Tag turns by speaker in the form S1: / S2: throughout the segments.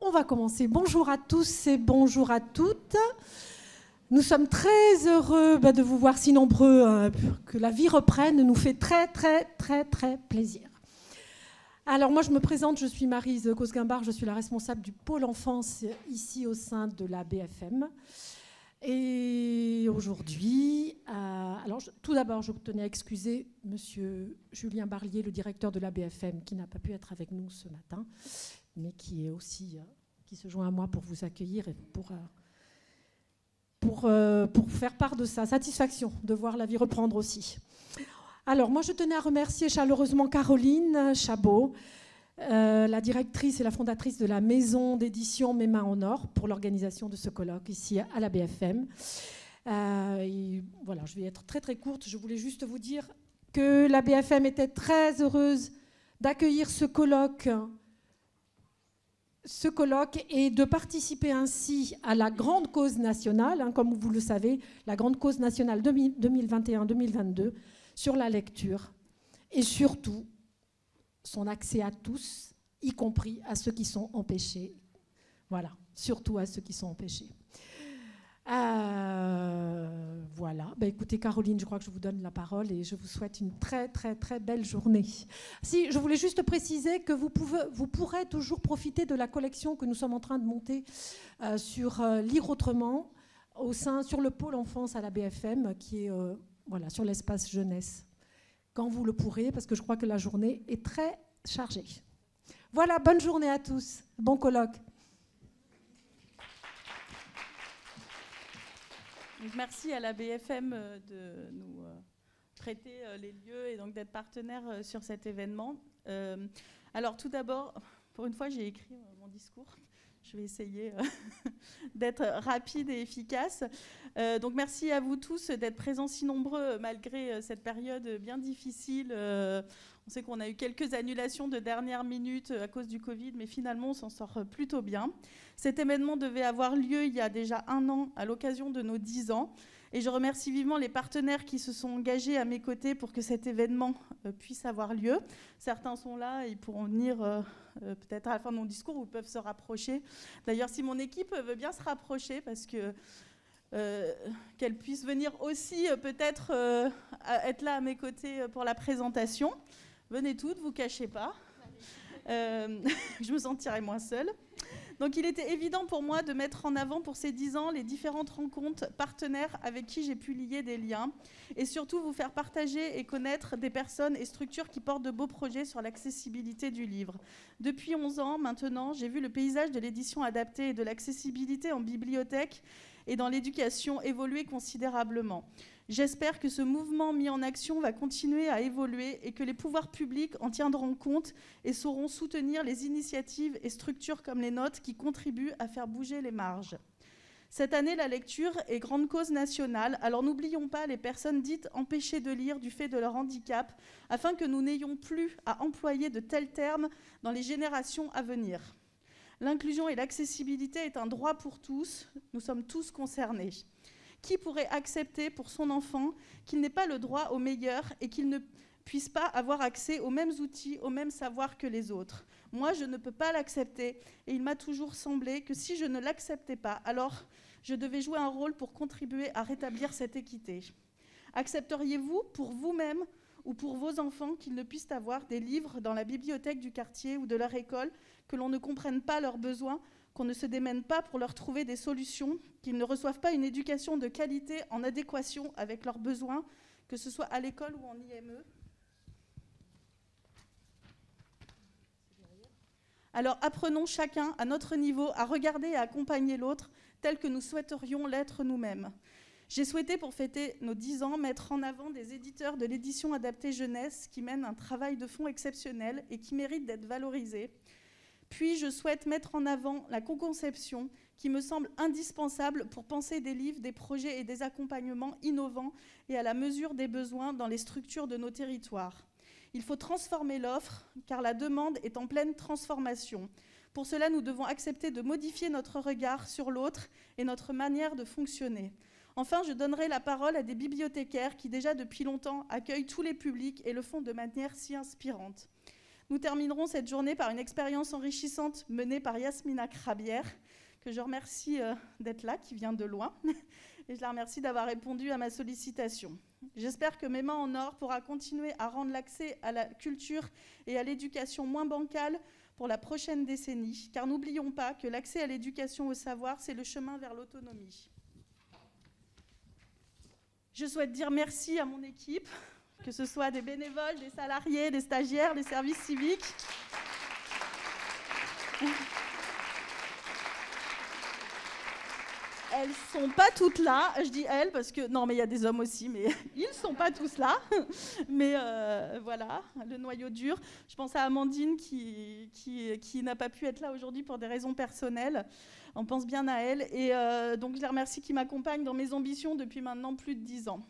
S1: On va commencer. Bonjour à tous et bonjour à toutes. Nous sommes très heureux de vous voir si nombreux, que la vie reprenne, nous fait très plaisir. Alors moi je me présente, je suis Maryse Cosguimbar, je suis la responsable du pôle enfance ici au sein de la BFM. Et aujourd'hui, tout d'abord je tenais à excuser monsieur Julien Barlier, le directeur de la BFM, qui n'a pas pu être avec nous ce matin, mais qui est aussi, qui se joint à moi pour vous accueillir et pour faire part de sa satisfaction de voir la vie reprendre aussi. Alors, moi, je tenais à remercier chaleureusement Caroline Chabot, la directrice et la fondatrice de la maison d'édition Mes Mains en Or, pour l'organisation de ce colloque ici à la BFM. Et voilà, je vais être très courte. Je voulais juste vous dire que la BFM était très heureuse d'accueillir ce colloque et de participer ainsi à la grande cause nationale, comme vous le savez, la grande cause nationale 2021-2022 sur la lecture et surtout son accès à tous, y compris à ceux qui sont empêchés. Voilà, surtout à ceux qui sont empêchés. Voilà. Écoutez, Caroline, je crois que je vous donne la parole et je vous souhaite une très belle journée. Si, je voulais juste préciser que vous pourrez toujours profiter de la collection que nous sommes en train de monter sur Lire Autrement, sur le pôle enfance à la BFM, qui est sur l'espace jeunesse. Quand vous le pourrez, parce que je crois que la journée est très chargée. Voilà, bonne journée à tous. Bon colloque.
S2: Donc, merci à la BFM de nous prêter les lieux et donc d'être partenaire sur cet événement. Alors tout d'abord, pour une fois, j'ai écrit mon discours. Je vais essayer d'être rapide et efficace. Donc merci à vous tous d'être présents si nombreux malgré cette période bien difficile. On sait qu'on a eu quelques annulations de dernière minute à cause du Covid, mais finalement on s'en sort plutôt bien. Cet événement devait avoir lieu il y a déjà 1 an à l'occasion de nos 10 ans. Et je remercie vivement les partenaires qui se sont engagés à mes côtés pour que cet événement puisse avoir lieu. Certains sont là, ils pourront venir peut-être à la fin de mon discours ou peuvent se rapprocher. D'ailleurs, si mon équipe veut bien se rapprocher, parce que qu'elle puisse venir aussi peut-être être là à mes côtés pour la présentation. Venez toutes, vous cachez pas. Je me sentirai moins seule. Donc il était évident pour moi de mettre en avant pour ces 10 ans les différentes rencontres partenaires avec qui j'ai pu lier des liens et surtout vous faire partager et connaître des personnes et structures qui portent de beaux projets sur l'accessibilité du livre. Depuis 11 ans maintenant, j'ai vu le paysage de l'édition adaptée et de l'accessibilité en bibliothèque et dans l'éducation évoluer considérablement. J'espère que ce mouvement mis en action va continuer à évoluer et que les pouvoirs publics en tiendront compte et sauront soutenir les initiatives et structures comme les nôtres qui contribuent à faire bouger les marges. Cette année, la lecture est grande cause nationale, alors n'oublions pas les personnes dites empêchées de lire du fait de leur handicap, afin que nous n'ayons plus à employer de tels termes dans les générations à venir. L'inclusion et l'accessibilité est un droit pour tous, nous sommes tous concernés. Qui pourrait accepter pour son enfant qu'il n'ait pas le droit au meilleur et qu'il ne puisse pas avoir accès aux mêmes outils, aux mêmes savoirs que les autres? Moi, je ne peux pas l'accepter et il m'a toujours semblé que si je ne l'acceptais pas, alors je devais jouer un rôle pour contribuer à rétablir cette équité. Accepteriez-vous pour vous-même ou pour vos enfants qu'ils ne puissent avoir des livres dans la bibliothèque du quartier ou de leur école, que l'on ne comprenne pas leurs besoins, qu'on ne se démène pas pour leur trouver des solutions, qu'ils ne reçoivent pas une éducation de qualité en adéquation avec leurs besoins, que ce soit à l'école ou en IME. Alors apprenons chacun à notre niveau à regarder et à accompagner l'autre tel que nous souhaiterions l'être nous-mêmes. J'ai souhaité, pour fêter nos 10 ans, mettre en avant des éditeurs de l'édition adaptée jeunesse qui mènent un travail de fond exceptionnel et qui méritent d'être valorisés. Puis, je souhaite mettre en avant la co-conception qui me semble indispensable pour penser des livres, des projets et des accompagnements innovants et à la mesure des besoins dans les structures de nos territoires. Il faut transformer l'offre, car la demande est en pleine transformation. Pour cela, nous devons accepter de modifier notre regard sur l'autre et notre manière de fonctionner. Enfin, je donnerai la parole à des bibliothécaires qui, déjà depuis longtemps, accueillent tous les publics et le font de manière si inspirante. Nous terminerons cette journée par une expérience enrichissante menée par Yasmina Krabière, que je remercie d'être là, qui vient de loin, et je la remercie d'avoir répondu à ma sollicitation. J'espère que Mes mains en or pourra continuer à rendre l'accès à la culture et à l'éducation moins bancal pour la prochaine décennie, car n'oublions pas que l'accès à l'éducation au savoir, c'est le chemin vers l'autonomie. Je souhaite dire merci à mon équipe, que ce soit des bénévoles, des salariés, des stagiaires, des services civiques. Elles ne sont pas toutes là, je dis elles parce que, non mais il y a des hommes aussi, mais ils ne sont pas tous là. Mais voilà, le noyau dur. Je pense à Amandine qui n'a pas pu être là aujourd'hui pour des raisons personnelles. On pense bien à elle. Et donc je les remercie qui m'accompagnent dans mes ambitions depuis maintenant plus de 10 ans.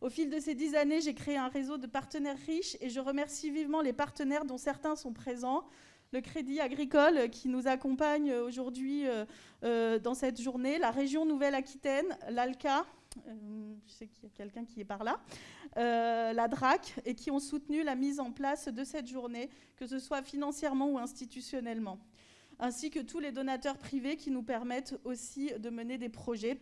S2: Au fil de ces 10 années, j'ai créé un réseau de partenaires riches et je remercie vivement les partenaires dont certains sont présents. Le Crédit Agricole qui nous accompagne aujourd'hui dans cette journée, la région Nouvelle-Aquitaine, l'ALCA, je sais qu'il y a quelqu'un qui est par là, la DRAC, et qui ont soutenu la mise en place de cette journée, que ce soit financièrement ou institutionnellement, ainsi que tous les donateurs privés qui nous permettent aussi de mener des projets.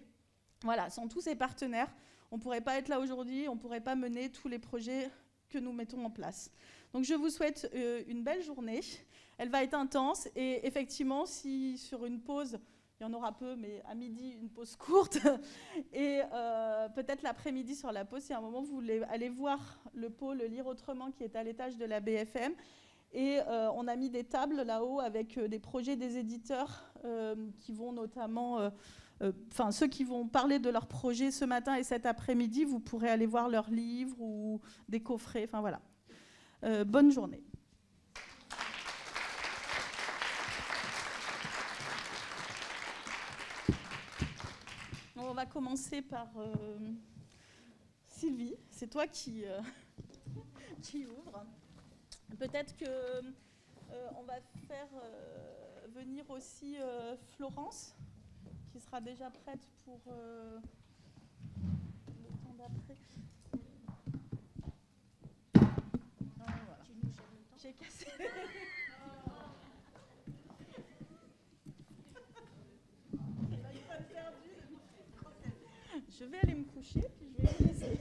S2: Voilà, sans tous ces partenaires, on ne pourrait pas être là aujourd'hui, on ne pourrait pas mener tous les projets que nous mettons en place. Donc je vous souhaite une belle journée. Elle va être intense et effectivement, si sur une pause, il y en aura peu, mais à midi, une pause courte, et peut-être l'après-midi sur la pause, si à un moment vous voulez aller voir le pôle Lire Autrement qui est à l'étage de la BFM. Et on a mis des tables là-haut avec des projets des éditeurs qui vont notamment... ceux qui vont parler de leurs projets ce matin et cet après-midi, vous pourrez aller voir leurs livres ou des coffrets, enfin voilà. Bonne journée. On va commencer par Sylvie, c'est toi qui ouvre. Peut-être que on va faire venir aussi Florence, qui sera déjà prête pour le temps d'après. Voilà. J'ai cassé. Je vais aller me coucher, puis je vais vous laisser.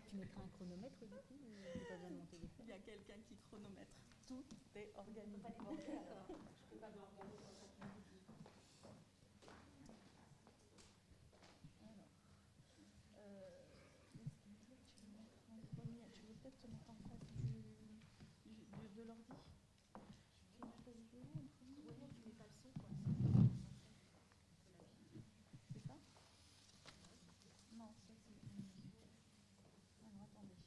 S3: Tu mettras un chronomètre du coup, ou pas besoin de monter des feuilles?
S2: Il y a quelqu'un qui chronomètre. Tout est organisé.
S3: Je peux pas déborder.
S2: Tu veux peut-être te mettre en face de l'ordi?
S3: Tu mets pas le son quoi.
S2: C'est ça? Non, ça c'est... Alors attendez.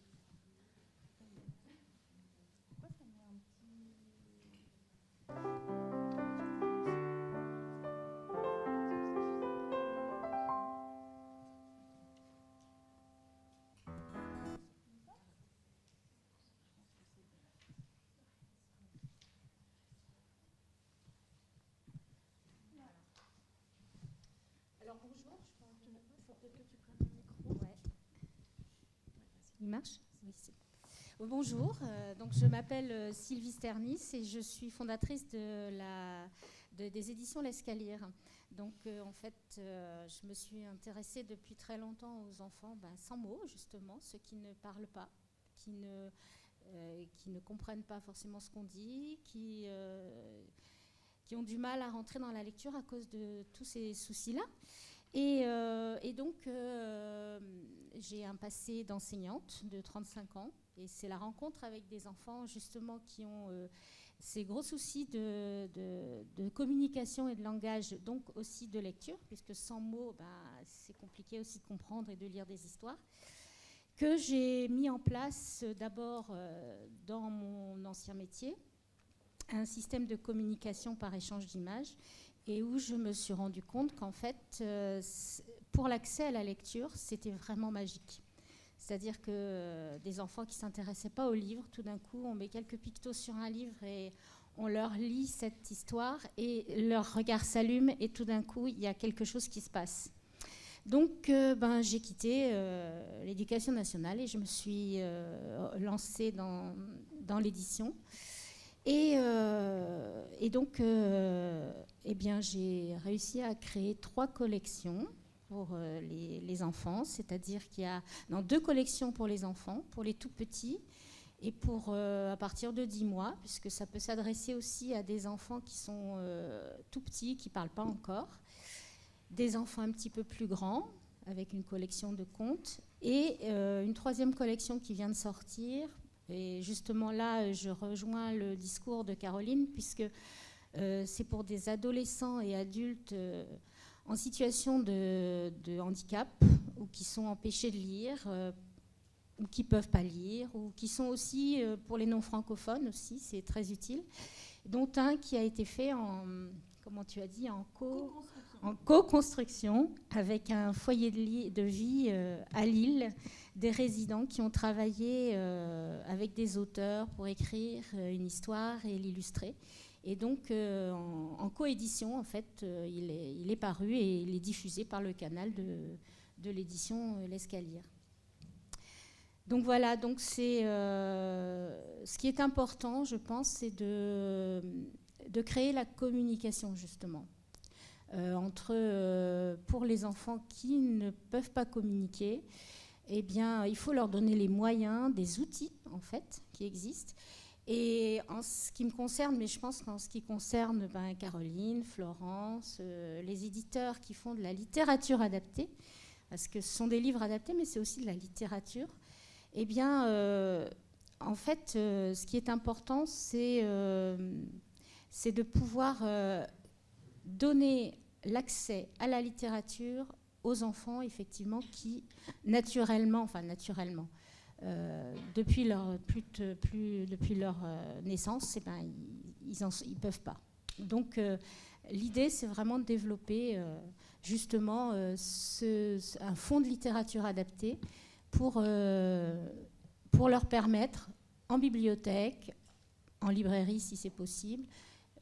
S2: Pourquoi ça met un petit...
S3: Alors bonjour, il faut peut-être que tu prennes le micro. Ouais. Il marche? Oui, c'est bon. Bonjour, donc je m'appelle Sylvie Sternis et je suis fondatrice des éditions L'Escalier. Donc en fait, je me suis intéressée depuis très longtemps aux enfants sans mots, justement, ceux qui ne parlent pas, qui ne comprennent pas forcément ce qu'on dit, qui ont du mal à rentrer dans la lecture à cause de tous ces soucis-là. Et donc, j'ai un passé d'enseignante de 35 ans, et c'est la rencontre avec des enfants, justement, qui ont ces gros soucis de communication et de langage, donc aussi de lecture, puisque sans mots, c'est compliqué aussi de comprendre et de lire des histoires, que j'ai mis en place d'abord dans mon ancien métier, un système de communication par échange d'images, et où je me suis rendu compte qu'en fait, pour l'accès à la lecture, c'était vraiment magique. C'est-à-dire que des enfants qui ne s'intéressaient pas au livre, tout d'un coup, on met quelques pictos sur un livre et on leur lit cette histoire et leur regard s'allume et tout d'un coup, il y a quelque chose qui se passe. Donc, j'ai quitté l'éducation nationale et je me suis lancée dans l'édition. Et donc, eh bien, j'ai réussi à créer 3 collections pour les enfants, c'est-à-dire qu'il y a 2 collections pour les enfants, pour les tout petits, et pour à partir de 10 mois, puisque ça peut s'adresser aussi à des enfants qui sont tout petits, qui ne parlent pas encore, des enfants un petit peu plus grands, avec une collection de contes, et une 3e collection qui vient de sortir. Et justement là, je rejoins le discours de Caroline, puisque c'est pour des adolescents et adultes en situation de handicap, ou qui sont empêchés de lire, ou qui ne peuvent pas lire, ou qui sont aussi, pour les non-francophones aussi, c'est très utile, dont un qui a été fait en, comment tu as dit, en co-construction avec un foyer de vie à Lille, des résidents qui ont travaillé avec des auteurs pour écrire une histoire et l'illustrer. Et donc, en coédition, en fait, il est paru et il est diffusé par le canal de l'édition L'Escalier. Donc voilà, donc c'est ce qui est important, je pense, c'est de créer la communication, justement, pour les enfants qui ne peuvent pas communiquer. Eh bien, il faut leur donner les moyens, des outils, en fait, qui existent. Et en ce qui me concerne, mais je pense qu'en ce qui concerne Caroline, Florence, les éditeurs qui font de la littérature adaptée, parce que ce sont des livres adaptés, mais c'est aussi de la littérature, eh bien, en fait, ce qui est important, c'est de pouvoir donner l'accès à la littérature aux enfants, effectivement, qui, naturellement, depuis leur naissance, ils ne peuvent pas. Donc, l'idée, c'est vraiment de développer, justement, un fonds de littérature adapté pour leur permettre, en bibliothèque, en librairie, si c'est possible,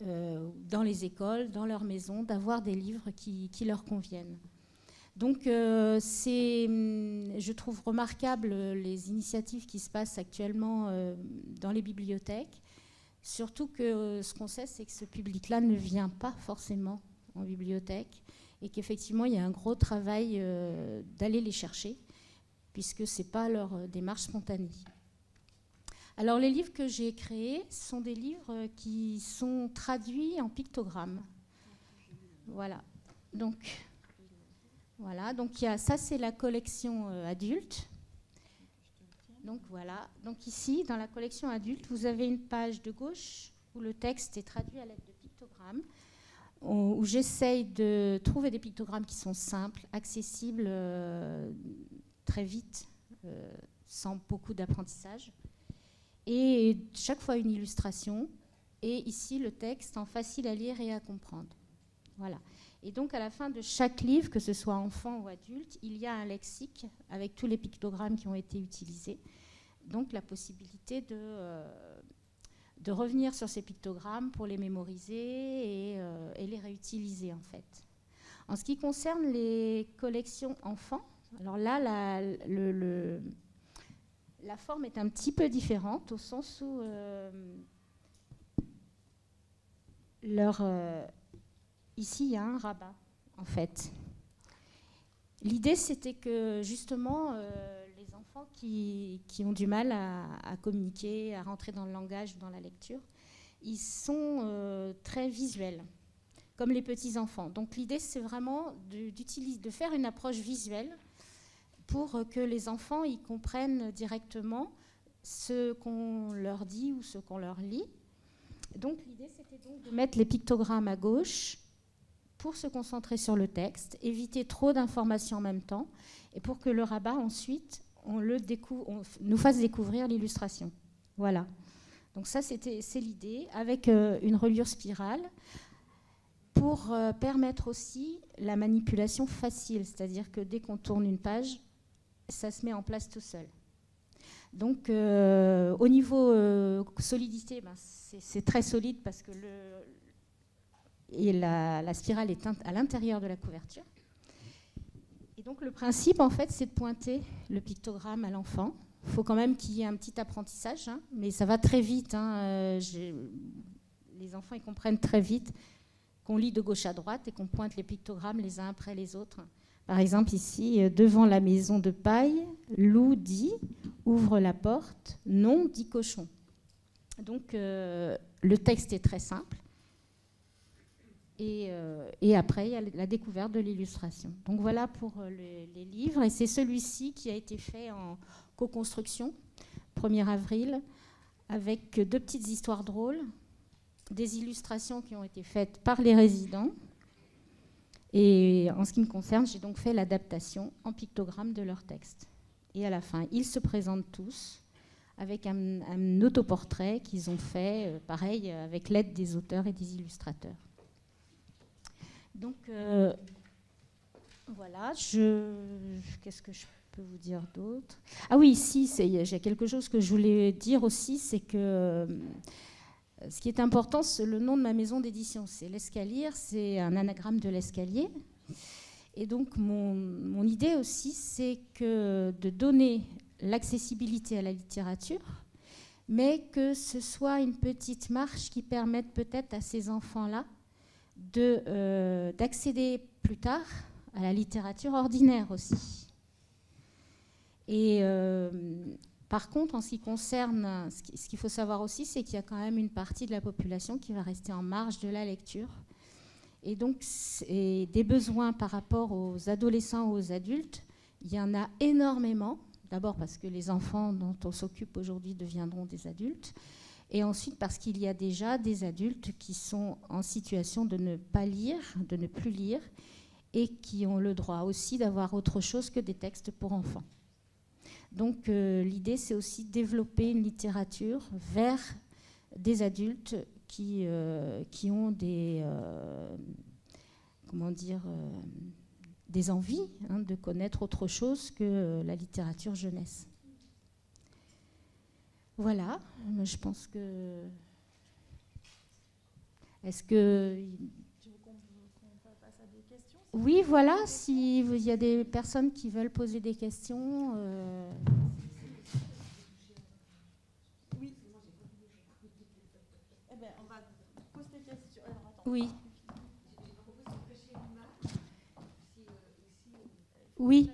S3: dans les écoles, dans leur maison, d'avoir des livres qui leur conviennent. Donc, je trouve remarquable les initiatives qui se passent actuellement dans les bibliothèques, surtout que ce qu'on sait, c'est que ce public-là ne vient pas forcément en bibliothèque et qu'effectivement, il y a un gros travail d'aller les chercher, puisque ce n'est pas leur démarche spontanée. Alors, les livres que j'ai créés sont des livres qui sont traduits en pictogrammes. Voilà. Donc, ça, c'est la collection adulte. Donc, voilà. Donc, ici, dans la collection adulte, vous avez une page de gauche où le texte est traduit à l'aide de pictogrammes, où j'essaye de trouver des pictogrammes qui sont simples, accessibles très vite, sans beaucoup d'apprentissage. Et chaque fois une illustration. Et ici, le texte en facile à lire et à comprendre. Voilà. Et donc, à la fin de chaque livre, que ce soit enfant ou adulte, il y a un lexique avec tous les pictogrammes qui ont été utilisés. Donc, la possibilité de revenir sur ces pictogrammes pour les mémoriser et les réutiliser, en fait. En ce qui concerne les collections enfants, alors là, la forme est un petit peu différente, au sens où ici, il y a un rabat, en fait. L'idée, c'était que, justement, les enfants qui ont du mal à communiquer, à rentrer dans le langage, dans la lecture, ils sont très visuels, comme les petits-enfants. Donc, l'idée, c'est vraiment de faire une approche visuelle pour que les enfants ils comprennent directement ce qu'on leur dit ou ce qu'on leur lit. Donc, l'idée, c'était donc de mettre les pictogrammes à gauche, pour se concentrer sur le texte, éviter trop d'informations en même temps, et pour que le rabat, ensuite, nous fasse découvrir l'illustration. Voilà. Donc ça, c'est l'idée, avec une reliure spirale, pour permettre aussi la manipulation facile, c'est-à-dire que dès qu'on tourne une page, ça se met en place tout seul. Donc, au niveau solidité, c'est très solide parce que la spirale est à l'intérieur de la couverture. Et donc le principe, en fait, c'est de pointer le pictogramme à l'enfant Il faut quand même qu'il y ait un petit apprentissage, hein, mais ça va très vite. Les enfants ils comprennent très vite qu'on lit de gauche à droite et qu'on pointe les pictogrammes les uns après les autres. Par exemple, ici, devant la maison de paille, loup dit « ouvre la porte, non dit cochon ». Donc, le texte est très simple. Et après, il y a la découverte de l'illustration. Donc, voilà pour les livres. Et c'est celui-ci qui a été fait en co-construction, 1er avril, avec 2 petites histoires drôles, des illustrations qui ont été faites par les résidents. Et en ce qui me concerne, j'ai donc fait l'adaptation en pictogramme de leur texte. Et à la fin, ils se présentent tous avec un autoportrait qu'ils ont fait, pareil, avec l'aide des auteurs et des illustrateurs. Donc, voilà, qu'est-ce que je peux vous dire d'autre? Ah oui, si, j'ai quelque chose que je voulais dire aussi, c'est que ce qui est important, c'est le nom de ma maison d'édition. C'est l'Escalier, c'est un anagramme de l'escalier. Et donc, mon idée aussi, c'est de donner l'accessibilité à la littérature, mais que ce soit une petite marche qui permette peut-être à ces enfants-là d'accéder plus tard à la littérature ordinaire aussi. Et par contre, en ce qui concerne, ce qu'il faut savoir aussi, c'est qu'il y a quand même une partie de la population qui va rester en marge de la lecture. Et donc, des besoins par rapport aux adolescents ou aux adultes, il y en a énormément. D'abord parce que les enfants dont on s'occupe aujourd'hui deviendront des adultes. Et ensuite parce qu'il y a déjà des adultes qui sont en situation de ne pas lire, de ne plus lire, et qui ont le droit aussi d'avoir autre chose que des textes pour enfants. Donc l'idée, c'est aussi de développer une littérature vers des adultes qui ont des des envies de connaître autre chose que la littérature jeunesse. Voilà, je pense que... Est-ce que...
S2: Tu veux qu'on passe à des questions?
S3: Oui, voilà, s'il y a des personnes qui veulent poser des questions...
S2: Oui. Eh bien, on va poser des questions. Alors, attends.
S3: Oui. Oui.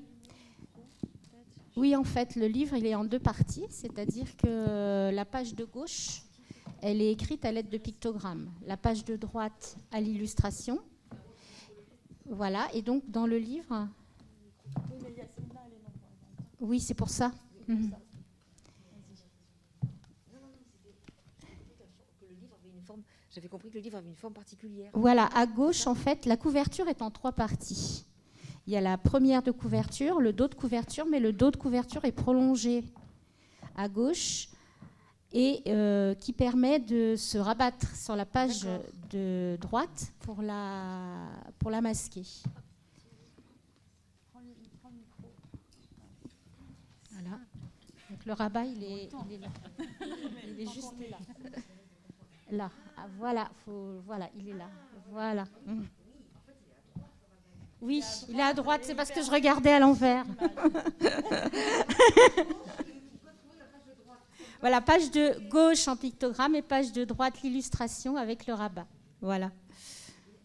S3: Oui, en fait, le livre, il est en 2 parties, c'est-à-dire que la page de gauche, elle est écrite à l'aide de pictogrammes. La page de droite à l'illustration. Voilà, et donc dans le livre...
S2: Oui, mais Yasmina, elle est non-voyante.
S3: Oui, c'est pour ça.
S4: J'avais compris que le livre avait une forme particulière.
S3: Voilà, à gauche, en fait, la couverture est en 3 parties. Il y a la première de couverture, le dos de couverture, mais le dos de couverture est prolongé à gauche et qui permet de se rabattre sur la page de droite pour la masquer.
S2: Prends le micro.
S3: Voilà. Donc le rabat, il est là. Il est juste là. Là. Ah, voilà, voilà, il est là. Voilà. Oui, il est à droite, c'est parce que je regardais à l'envers. Voilà, page de gauche en pictogramme et page de droite l'illustration avec le rabat. Voilà.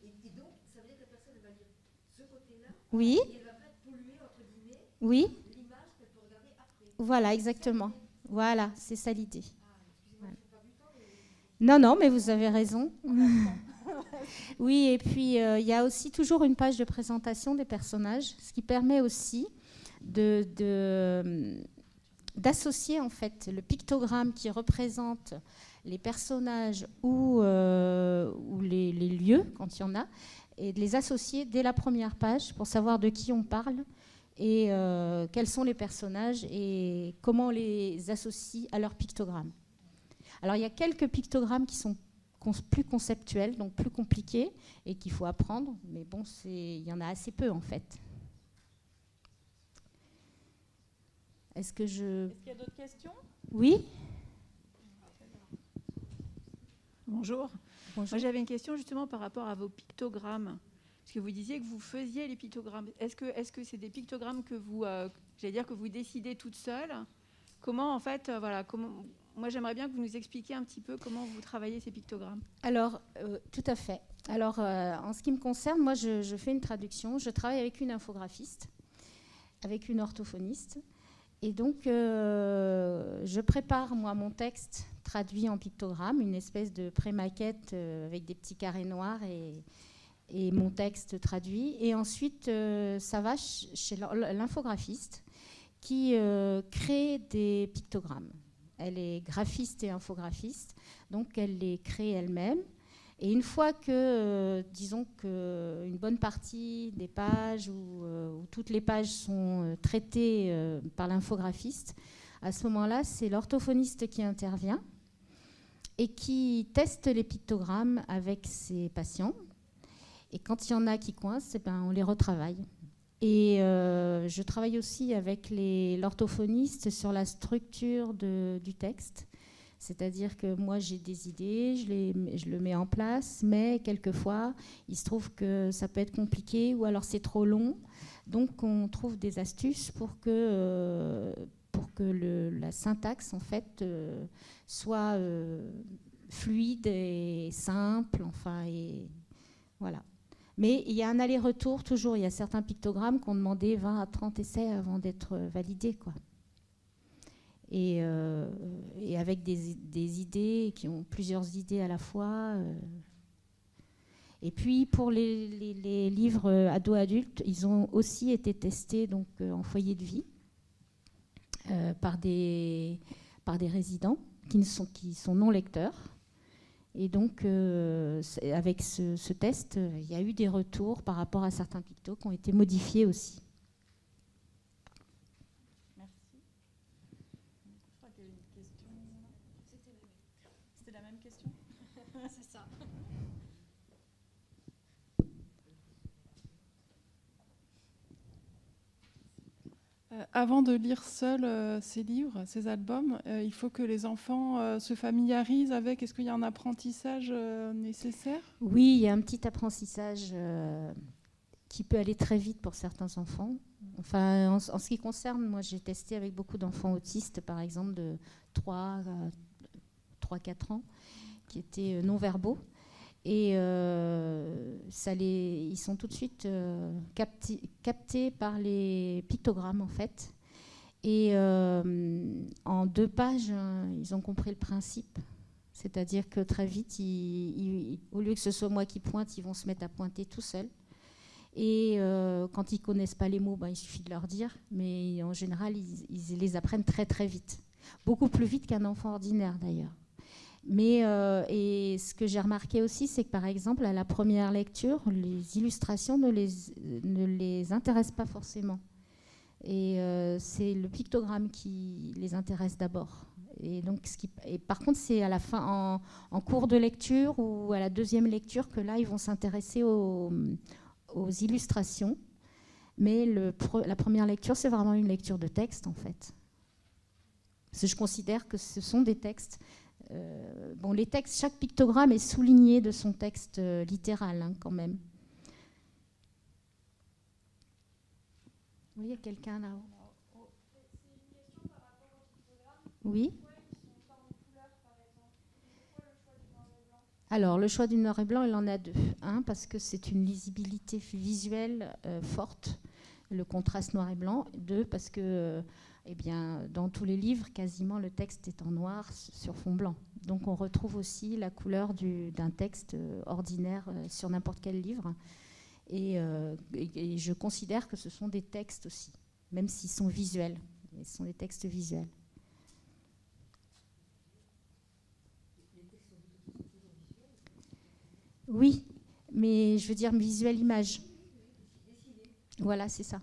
S4: Et donc, ça veut dire que la personne va lire ce côté-là.
S3: Oui.
S4: Et elle va pas être polluée, entre guillemets,
S3: Oui.
S4: l'image qu'elle peut regarder après.
S3: Voilà, exactement. Voilà, c'est ça l'idée. Voilà. Non, non, mais vous avez raison. Oui, et puis il y a aussi toujours une page de présentation des personnages, ce qui permet aussi d'associer en fait le pictogramme qui représente les personnages ou les lieux, quand il y en a, et de les associer dès la première page pour savoir de qui on parle et quels sont les personnages et comment on les associe à leur pictogramme. Alors il y a quelques pictogrammes qui sont plus conceptuels, donc plus compliqués et qu'il faut apprendre, mais bon, il y en a assez peu en fait. Est-ce qu'il
S2: y a d'autres questions?
S3: Oui.
S5: Bonjour.
S3: Bonjour.
S5: Moi, j'avais une question justement par rapport à vos pictogrammes. Parce que vous disiez que vous faisiez les pictogrammes. Est-ce que c'est des pictogrammes que vous, que vous décidez toute seule Comment, en fait, moi, j'aimerais bien que vous nous expliquiez un petit peu comment vous travaillez ces pictogrammes.
S3: Alors, tout à fait. Alors, en ce qui me concerne, moi, je fais une traduction. Je travaille avec une infographiste, avec une orthophoniste. Et donc, je prépare, moi, mon texte traduit en pictogramme, une espèce de pré-maquette avec des petits carrés noirs et mon texte traduit. Et ensuite, ça va chez l'infographiste qui crée des pictogrammes. Elle est graphiste et infographiste, donc elle les crée elle-même. Et une fois que, disons qu'une bonne partie des pages ou toutes les pages sont traitées par l'infographiste, à ce moment-là, c'est l'orthophoniste qui intervient et qui teste les pictogrammes avec ses patients. Et quand il y en a qui coincent, on les retravaille. Et je travaille aussi avec l'orthophoniste sur la structure du texte. C'est-à-dire que moi, j'ai des idées, je le mets en place, mais quelquefois, il se trouve que ça peut être compliqué ou alors c'est trop long. Donc, on trouve des astuces pour que la syntaxe, en fait, soit fluide et simple, enfin, et voilà. Mais il y a un aller-retour toujours. Il y a certains pictogrammes qu'on demandait 20 à 30 essais avant d'être validés, quoi. Et avec des idées qui ont plusieurs idées à la fois. Et puis pour les livres ados-adultes, ils ont aussi été testés donc, en foyer de vie par des résidents qui sont non lecteurs. Et donc, avec ce test, il y a eu des retours par rapport à certains pictos qui ont été modifiés aussi.
S2: Merci. Je crois qu'il y a une question. C'était la même question.
S3: C'est ça.
S6: Avant de lire seul ces livres, ces albums, il faut que les enfants se familiarisent avec. Est-ce qu'il y a un apprentissage nécessaire ?
S3: Oui, il y a un petit apprentissage qui peut aller très vite pour certains enfants. Enfin, en ce qui concerne, moi j'ai testé avec beaucoup d'enfants autistes, par exemple de 3-4 ans, qui étaient non-verbaux. Et ils sont tout de suite captés par les pictogrammes, en fait. Et en 2 pages, ils ont compris le principe. C'est-à-dire que très vite, au lieu que ce soit moi qui pointe, ils vont se mettre à pointer tout seuls. Et quand ils ne connaissent pas les mots, il suffit de leur dire. Mais en général, ils les apprennent très, très vite. Beaucoup plus vite qu'un enfant ordinaire, d'ailleurs. Mais et ce que j'ai remarqué aussi, c'est que par exemple, à la première lecture, les illustrations ne les intéressent pas forcément. Et c'est le pictogramme qui les intéresse d'abord. Et donc, par contre, c'est à la fin, en cours de lecture ou à la 2e lecture, que là, ils vont s'intéresser aux illustrations. Mais la première lecture, c'est vraiment une lecture de texte, en fait. Parce que je considère que ce sont des textes. Les textes, chaque pictogramme est souligné de son texte littéral, quand même. Oui, il y a quelqu'un là-haut. Oui. Alors, le choix du noir et blanc, il en a 2. Un, parce que c'est une lisibilité visuelle forte, le contraste noir et blanc. 2, parce que dans tous les livres, quasiment, le texte est en noir sur fond blanc. Donc, on retrouve aussi la couleur d'un texte ordinaire sur n'importe quel livre. Et je considère que ce sont des textes aussi, même s'ils sont visuels. Ce sont des textes visuels. Oui, mais je veux dire visuel image. Voilà, c'est ça.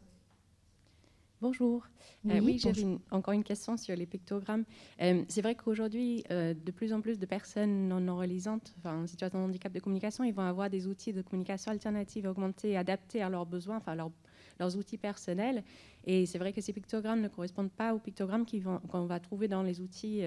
S7: Bonjour.
S3: Oui,
S7: j'avais encore une question sur les pictogrammes. C'est vrai qu'aujourd'hui, de plus en plus de personnes non-relisantes, en situation de handicap de communication, ils vont avoir des outils de communication alternative augmentés, adaptés à leurs besoins, leurs outils personnels. Et c'est vrai que ces pictogrammes ne correspondent pas aux pictogrammes qu'on va trouver dans les outils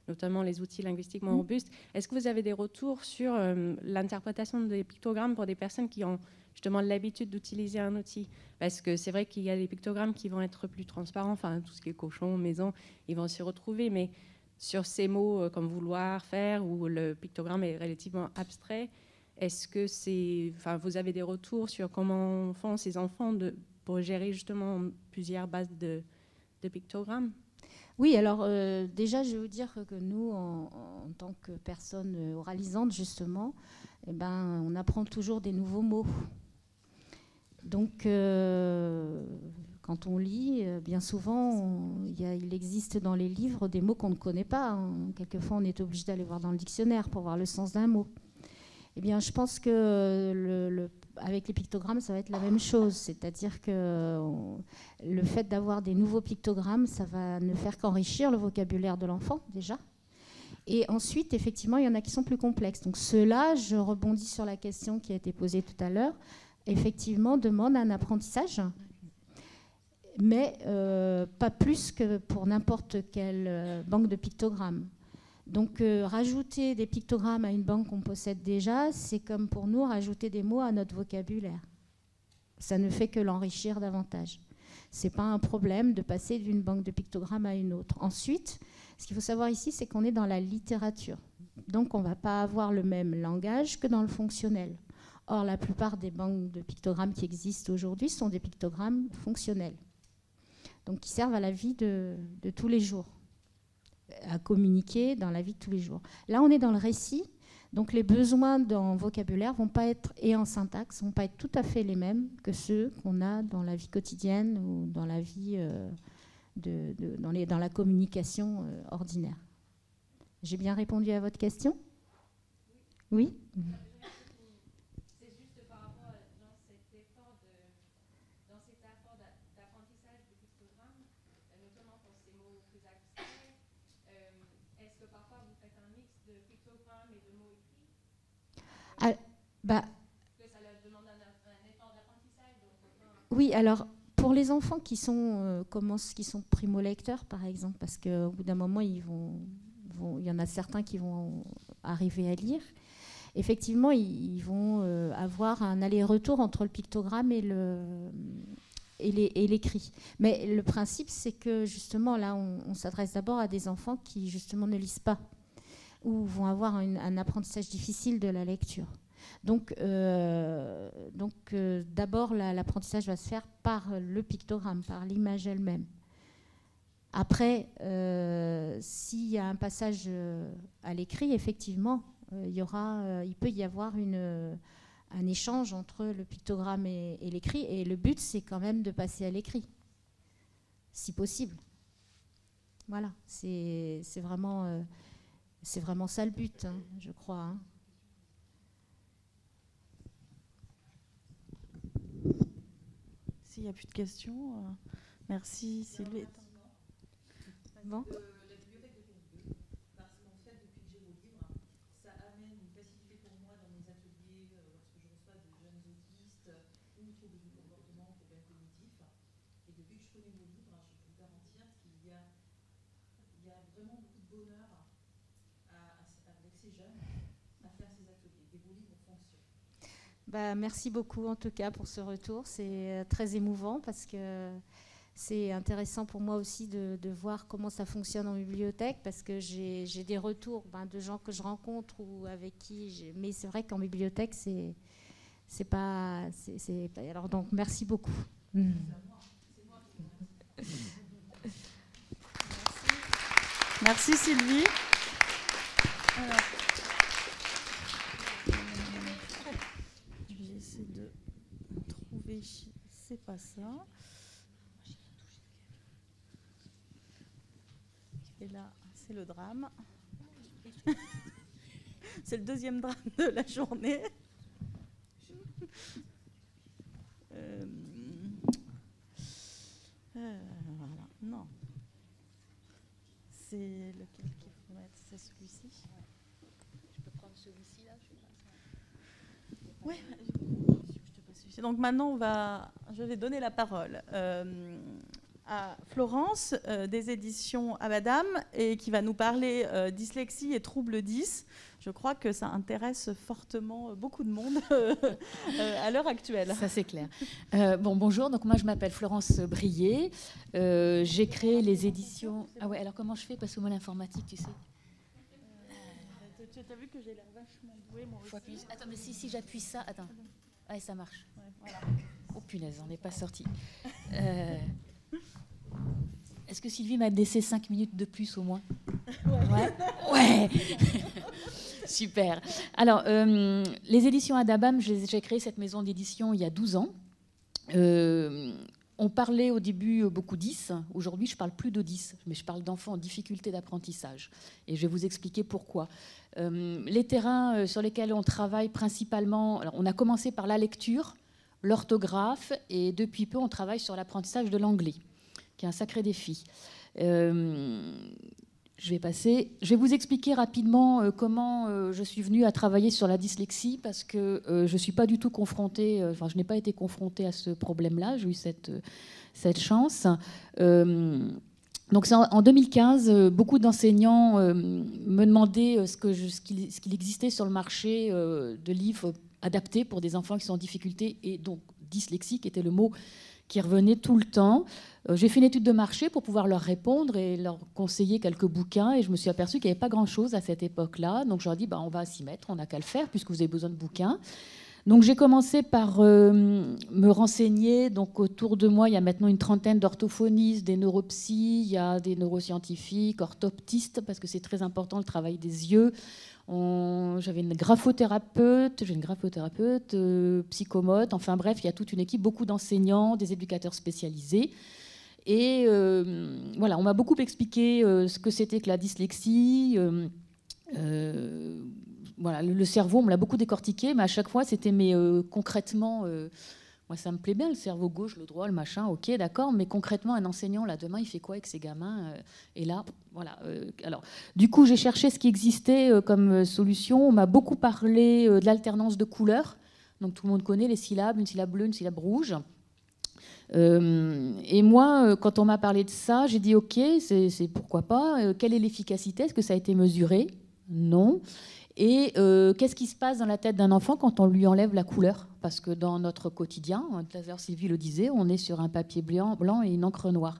S7: notamment les outils linguistiquement robustes. Est-ce que vous avez des retours sur l'interprétation des pictogrammes pour des personnes qui ont justement l'habitude d'utiliser un outil? Parce que c'est vrai qu'il y a des pictogrammes qui vont être plus transparents, enfin tout ce qui est cochon, maison, ils vont s'y retrouver, mais sur ces mots comme vouloir, faire, où le pictogramme est relativement abstrait, est-ce que vous avez des retours sur comment font ces enfants pour gérer justement plusieurs bases de pictogrammes?
S3: Oui, alors déjà, je vais vous dire que nous, en tant que personnes oralisantes, justement, on apprend toujours des nouveaux mots. Donc, quand on lit, bien souvent, il existe dans les livres des mots qu'on ne connaît pas, hein. Quelquefois, on est obligé d'aller voir dans le dictionnaire pour voir le sens d'un mot. Eh bien, je pense que avec les pictogrammes, ça va être la même chose. C'est-à-dire que le fait d'avoir des nouveaux pictogrammes, ça va ne faire qu'enrichir le vocabulaire de l'enfant, déjà. Et ensuite, effectivement, il y en a qui sont plus complexes. Donc ceux-là, je rebondis sur la question qui a été posée tout à l'heure, effectivement, demandent un apprentissage, mais pas plus que pour n'importe quelle banque de pictogrammes. Donc, rajouter des pictogrammes à une banque qu'on possède déjà, c'est comme pour nous rajouter des mots à notre vocabulaire. Ça ne fait que l'enrichir davantage. Ce n'est pas un problème de passer d'une banque de pictogrammes à une autre. Ensuite, ce qu'il faut savoir ici, c'est qu'on est dans la littérature. Donc, on ne va pas avoir le même langage que dans le fonctionnel. Or, la plupart des banques de pictogrammes qui existent aujourd'hui sont des pictogrammes fonctionnels, donc qui servent à la vie de tous les jours, à communiquer dans la vie de tous les jours. Là, on est dans le récit, donc les besoins dans vocabulaire vont pas être, et en syntaxe vont pas être tout à fait les mêmes que ceux qu'on a dans la vie quotidienne ou dans la vie dans la communication ordinaire. J'ai bien répondu à votre question? Oui.
S7: C'est juste par rapport dans cet effort d'apprentissage du pictogramme, notamment pour ces mots plus abstraits. Est-ce que parfois vous faites un mix de pictogrammes et de mots écrits? Que ça leur demande un effort d'apprentissage?
S3: Oui, alors pour les enfants qui sont primo-lecteurs, par exemple, parce qu'au bout d'un moment, il y en a certains qui vont arriver à lire, effectivement, ils vont avoir un aller-retour entre le pictogramme et l'écrit. Mais le principe, c'est que justement, là, on s'adresse d'abord à des enfants qui, justement, ne lisent pas ou vont avoir un apprentissage difficile de la lecture. Donc d'abord, l'apprentissage va se faire par le pictogramme, par l'image elle-même. Après, s'il y a un passage à l'écrit, effectivement, il peut y avoir un échange entre le pictogramme et l'écrit. Et le but, c'est quand même de passer à l'écrit, si possible. Voilà, c'est vraiment ça le but, hein, je crois. Hein.
S2: S'il n'y a plus de questions, merci Sylvie.
S3: Bon.
S4: La bibliothèque de Périgueux, parce qu'en fait, depuis que j'ai vos livres, ça amène une facilité pour moi dans mes ateliers, lorsque je reçois de jeunes autistes ou troubles du comportement, problèmes cognitifs. Et depuis que je connais vos livres, je peux vous garantir qu'il y a vraiment beaucoup de bonheur avec ces jeunes à faire ces ateliers. Et vos livres fonctionnent.
S3: Merci beaucoup en tout cas pour ce retour. C'est très émouvant parce que c'est intéressant pour moi aussi de voir comment ça fonctionne en bibliothèque, parce que j'ai des retours de gens que je rencontre ou avec qui mais c'est vrai qu'en bibliothèque c'est pas alors donc merci beaucoup.
S2: Merci Sylvie. Alors, je vais essayer de trouver, c'est pas ça. Et là, c'est le drame. C'est le deuxième drame de la journée. Voilà. Non. C'est lequel qu'il faut mettre? C'est celui-ci.
S4: Je peux prendre celui-ci là, je sais pas.
S2: Oui. Donc maintenant, je vais donner la parole. à Florence des éditions Abadam et qui va nous parler dyslexie et troubles 10. Je crois que ça intéresse fortement beaucoup de monde à l'heure actuelle.
S8: Ça, c'est clair. Bonjour, donc moi je m'appelle Florence Brier. J'ai créé les éditions... Ah ouais, alors comment je fais? Parce que moi l'informatique, tu sais...
S2: Tu as vu que j'ai l'air vachement douée, moi aussi.
S8: Attends, mais si j'appuie ça... Attends. Ouais, ça marche.
S2: Ouais, voilà.
S8: Oh punaise, on n'est pas sorti. Est-ce que Sylvie m'a laissé 5 minutes de plus au moins? Ouais. Super. Alors, les éditions Adabam, j'ai créé cette maison d'édition il y a 12 ans. On parlait au début beaucoup 10. Aujourd'hui, je ne parle plus de 10, mais je parle d'enfants en difficulté d'apprentissage. Et je vais vous expliquer pourquoi. Les terrains sur lesquels on travaille principalement, alors on a commencé par la lecture, l'orthographe, et depuis peu, on travaille sur l'apprentissage de l'anglais, qui est un sacré défi. Je vais vous expliquer rapidement comment je suis venue à travailler sur la dyslexie, parce que je ne suis pas du tout confrontée, je n'ai pas été confrontée à ce problème-là, j'ai eu cette chance. Donc en 2015, beaucoup d'enseignants me demandaient ce qu'il existait sur le marché de livres adaptés pour des enfants qui sont en difficulté, et donc dyslexique était le mot qui revenaient tout le temps. J'ai fait une étude de marché pour pouvoir leur répondre et leur conseiller quelques bouquins, et je me suis aperçue qu'il n'y avait pas grand-chose à cette époque-là. Donc je leur ai dit, on va s'y mettre, on n'a qu'à le faire puisque vous avez besoin de bouquins. Donc j'ai commencé par me renseigner. Donc autour de moi, il y a maintenant une trentaine d'orthophonistes, des neuropsys, il y a des neuroscientifiques, orthoptistes, parce que c'est très important le travail des yeux. J'avais une graphothérapeute, psychomote, enfin bref, il y a toute une équipe, beaucoup d'enseignants, des éducateurs spécialisés. Et voilà, on m'a beaucoup expliqué ce que c'était que la dyslexie. Voilà, le cerveau, on me l'a beaucoup décortiqué, mais à chaque fois, c'était concrètement... moi, ça me plaît bien, le cerveau gauche, le droit, le machin, ok, d'accord, mais concrètement, un enseignant, là, demain, il fait quoi avec ses gamins? Et là, voilà. Alors, du coup, j'ai cherché ce qui existait comme solution. On m'a beaucoup parlé de l'alternance de couleurs. Donc, tout le monde connaît les syllabes, une syllabe bleue, une syllabe rouge. Et moi, quand on m'a parlé de ça, j'ai dit, ok, c'est pourquoi pas. Quelle est l'efficacité? Est-ce que ça a été mesuré? Non. Et qu'est-ce qui se passe dans la tête d'un enfant quand on lui enlève la couleur? Parce que dans notre quotidien, tout à l'heure Sylvie le disait, on est sur un papier blanc et une encre noire.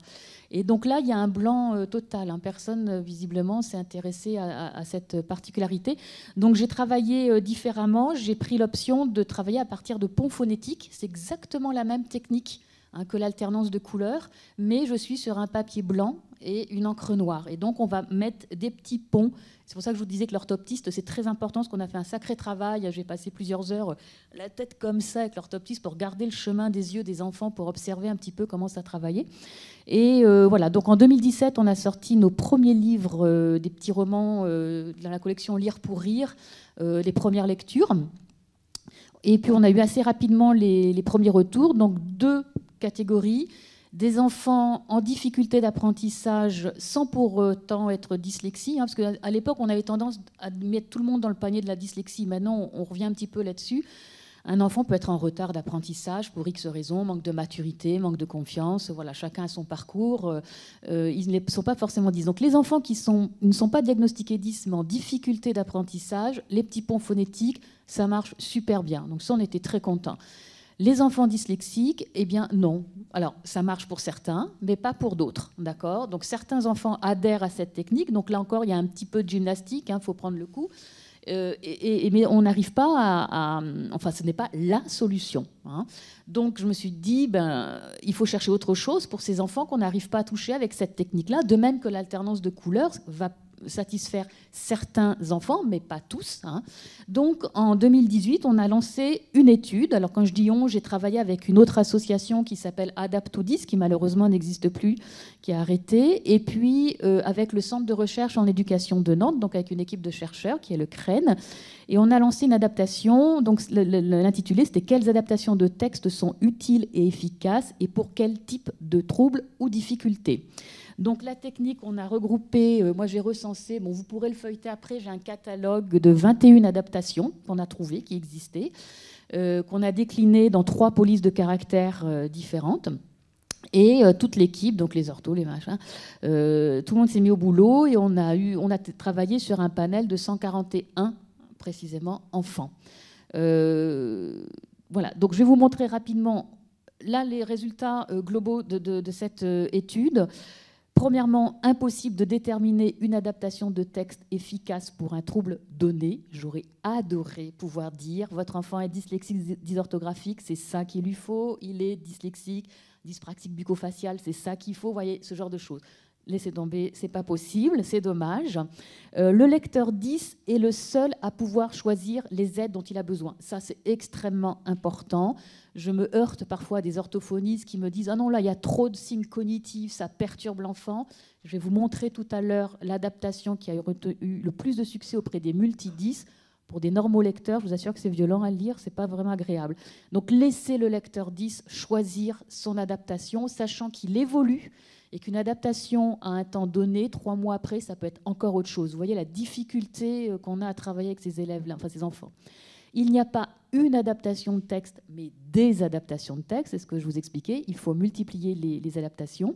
S8: Et donc là, il y a un blanc total. Personne, visiblement, s'est intéressé à cette particularité. Donc j'ai travaillé différemment. J'ai pris l'option de travailler à partir de ponts phonétiques. C'est exactement la même technique que l'alternance de couleurs, mais je suis sur un papier blanc et une encre noire. Et donc, on va mettre des petits ponts. C'est pour ça que je vous disais que l'orthoptiste, c'est très important, parce qu'on a fait un sacré travail. J'ai passé plusieurs heures, la tête comme ça, avec l'orthoptiste, pour garder le chemin des yeux des enfants, pour observer un petit peu comment ça travaillait. Et voilà, donc en 2017, on a sorti nos premiers livres, des petits romans dans la collection Lire pour rire, les premières lectures. Et puis, on a eu assez rapidement les premiers retours. Donc, 2 catégories. Des enfants en difficulté d'apprentissage sans pour autant être dyslexie, parce qu'à l'époque, on avait tendance à mettre tout le monde dans le panier de la dyslexie. Maintenant, on revient un petit peu là-dessus. Un enfant peut être en retard d'apprentissage pour X raisons, manque de maturité, manque de confiance. Voilà, chacun a son parcours. Ils ne sont pas forcément 10. Donc, les enfants qui ne sont pas diagnostiqués 10, mais en difficulté d'apprentissage, les petits ponts phonétiques, ça marche super bien. Donc, ça, on était très contents. Les enfants dyslexiques, eh bien non. Alors, ça marche pour certains, mais pas pour d'autres, d'accord? Donc, certains enfants adhèrent à cette technique. Donc, là encore, il y a un petit peu de gymnastique, faut prendre le coup. Mais on n'arrive pas à... Enfin, ce n'est pas la solution. Donc, je me suis dit, il faut chercher autre chose pour ces enfants qu'on n'arrive pas à toucher avec cette technique-là, de même que l'alternance de couleurs va satisfaire certains enfants, mais pas tous. Donc, en 2018, on a lancé une étude. Alors, quand je dis on, j'ai travaillé avec une autre association qui s'appelle Adapt2Dys, qui malheureusement n'existe plus, qui a arrêté, et puis avec le Centre de recherche en éducation de Nantes, donc avec une équipe de chercheurs, qui est le CREN, et on a lancé une adaptation. Donc, l'intitulé, c'était « Quelles adaptations de texte sont utiles et efficaces, et pour quel type de troubles ou difficultés ?» Donc la technique, on a regroupé, moi j'ai recensé, vous pourrez le feuilleter après, j'ai un catalogue de 21 adaptations qu'on a trouvées, qui existaient, qu'on a déclinées dans 3 polices de caractères différentes. Et toute l'équipe, donc les orthos, les machins, tout le monde s'est mis au boulot et on a travaillé sur un panel de 141, précisément, enfants. Voilà, donc je vais vous montrer rapidement là les résultats globaux de cette étude. Premièrement, impossible de déterminer une adaptation de texte efficace pour un trouble donné. J'aurais adoré pouvoir dire votre enfant est dyslexique, dysorthographique, c'est ça qu'il lui faut, il est dyslexique, dyspraxique bucco-facial, c'est ça qu'il faut, vous voyez, ce genre de choses. Laissez tomber, c'est pas possible, c'est dommage. Le lecteur 10 est le seul à pouvoir choisir les aides dont il a besoin. Ça, c'est extrêmement important. Je me heurte parfois à des orthophonistes qui me disent « Ah non, là, il y a trop de signes cognitifs, ça perturbe l'enfant ». Je vais vous montrer tout à l'heure l'adaptation qui a eu le plus de succès auprès des multi-10. Pour des normaux lecteurs, je vous assure que c'est violent à lire, c'est pas vraiment agréable. Donc, laissez le lecteur 10 choisir son adaptation, sachant qu'il évolue et qu'une adaptation à un temps donné, 3 mois après, ça peut être encore autre chose. Vous voyez la difficulté qu'on a à travailler avec ces élèves-là, enfin ces enfants. Il n'y a pas une adaptation de texte, mais des adaptations de texte, c'est ce que je vous expliquais. Il faut multiplier les adaptations.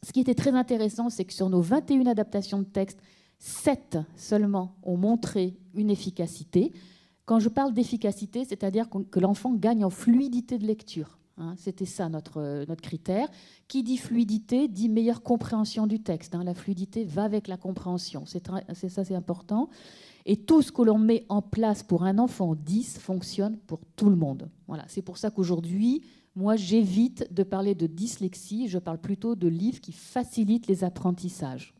S8: Ce qui était très intéressant, c'est que sur nos 21 adaptations de texte, 7 seulement ont montré une efficacité. Quand je parle d'efficacité, c'est-à-dire que l'enfant gagne en fluidité de lecture. C'était ça notre critère. Qui dit fluidité dit meilleure compréhension du texte. La fluidité va avec la compréhension. C'est important. Et tout ce que l'on met en place pour un enfant 10 fonctionne pour tout le monde. Voilà. C'est pour ça qu'aujourd'hui, moi, j'évite de parler de dyslexie. Je parle plutôt de livres qui facilitent les apprentissages.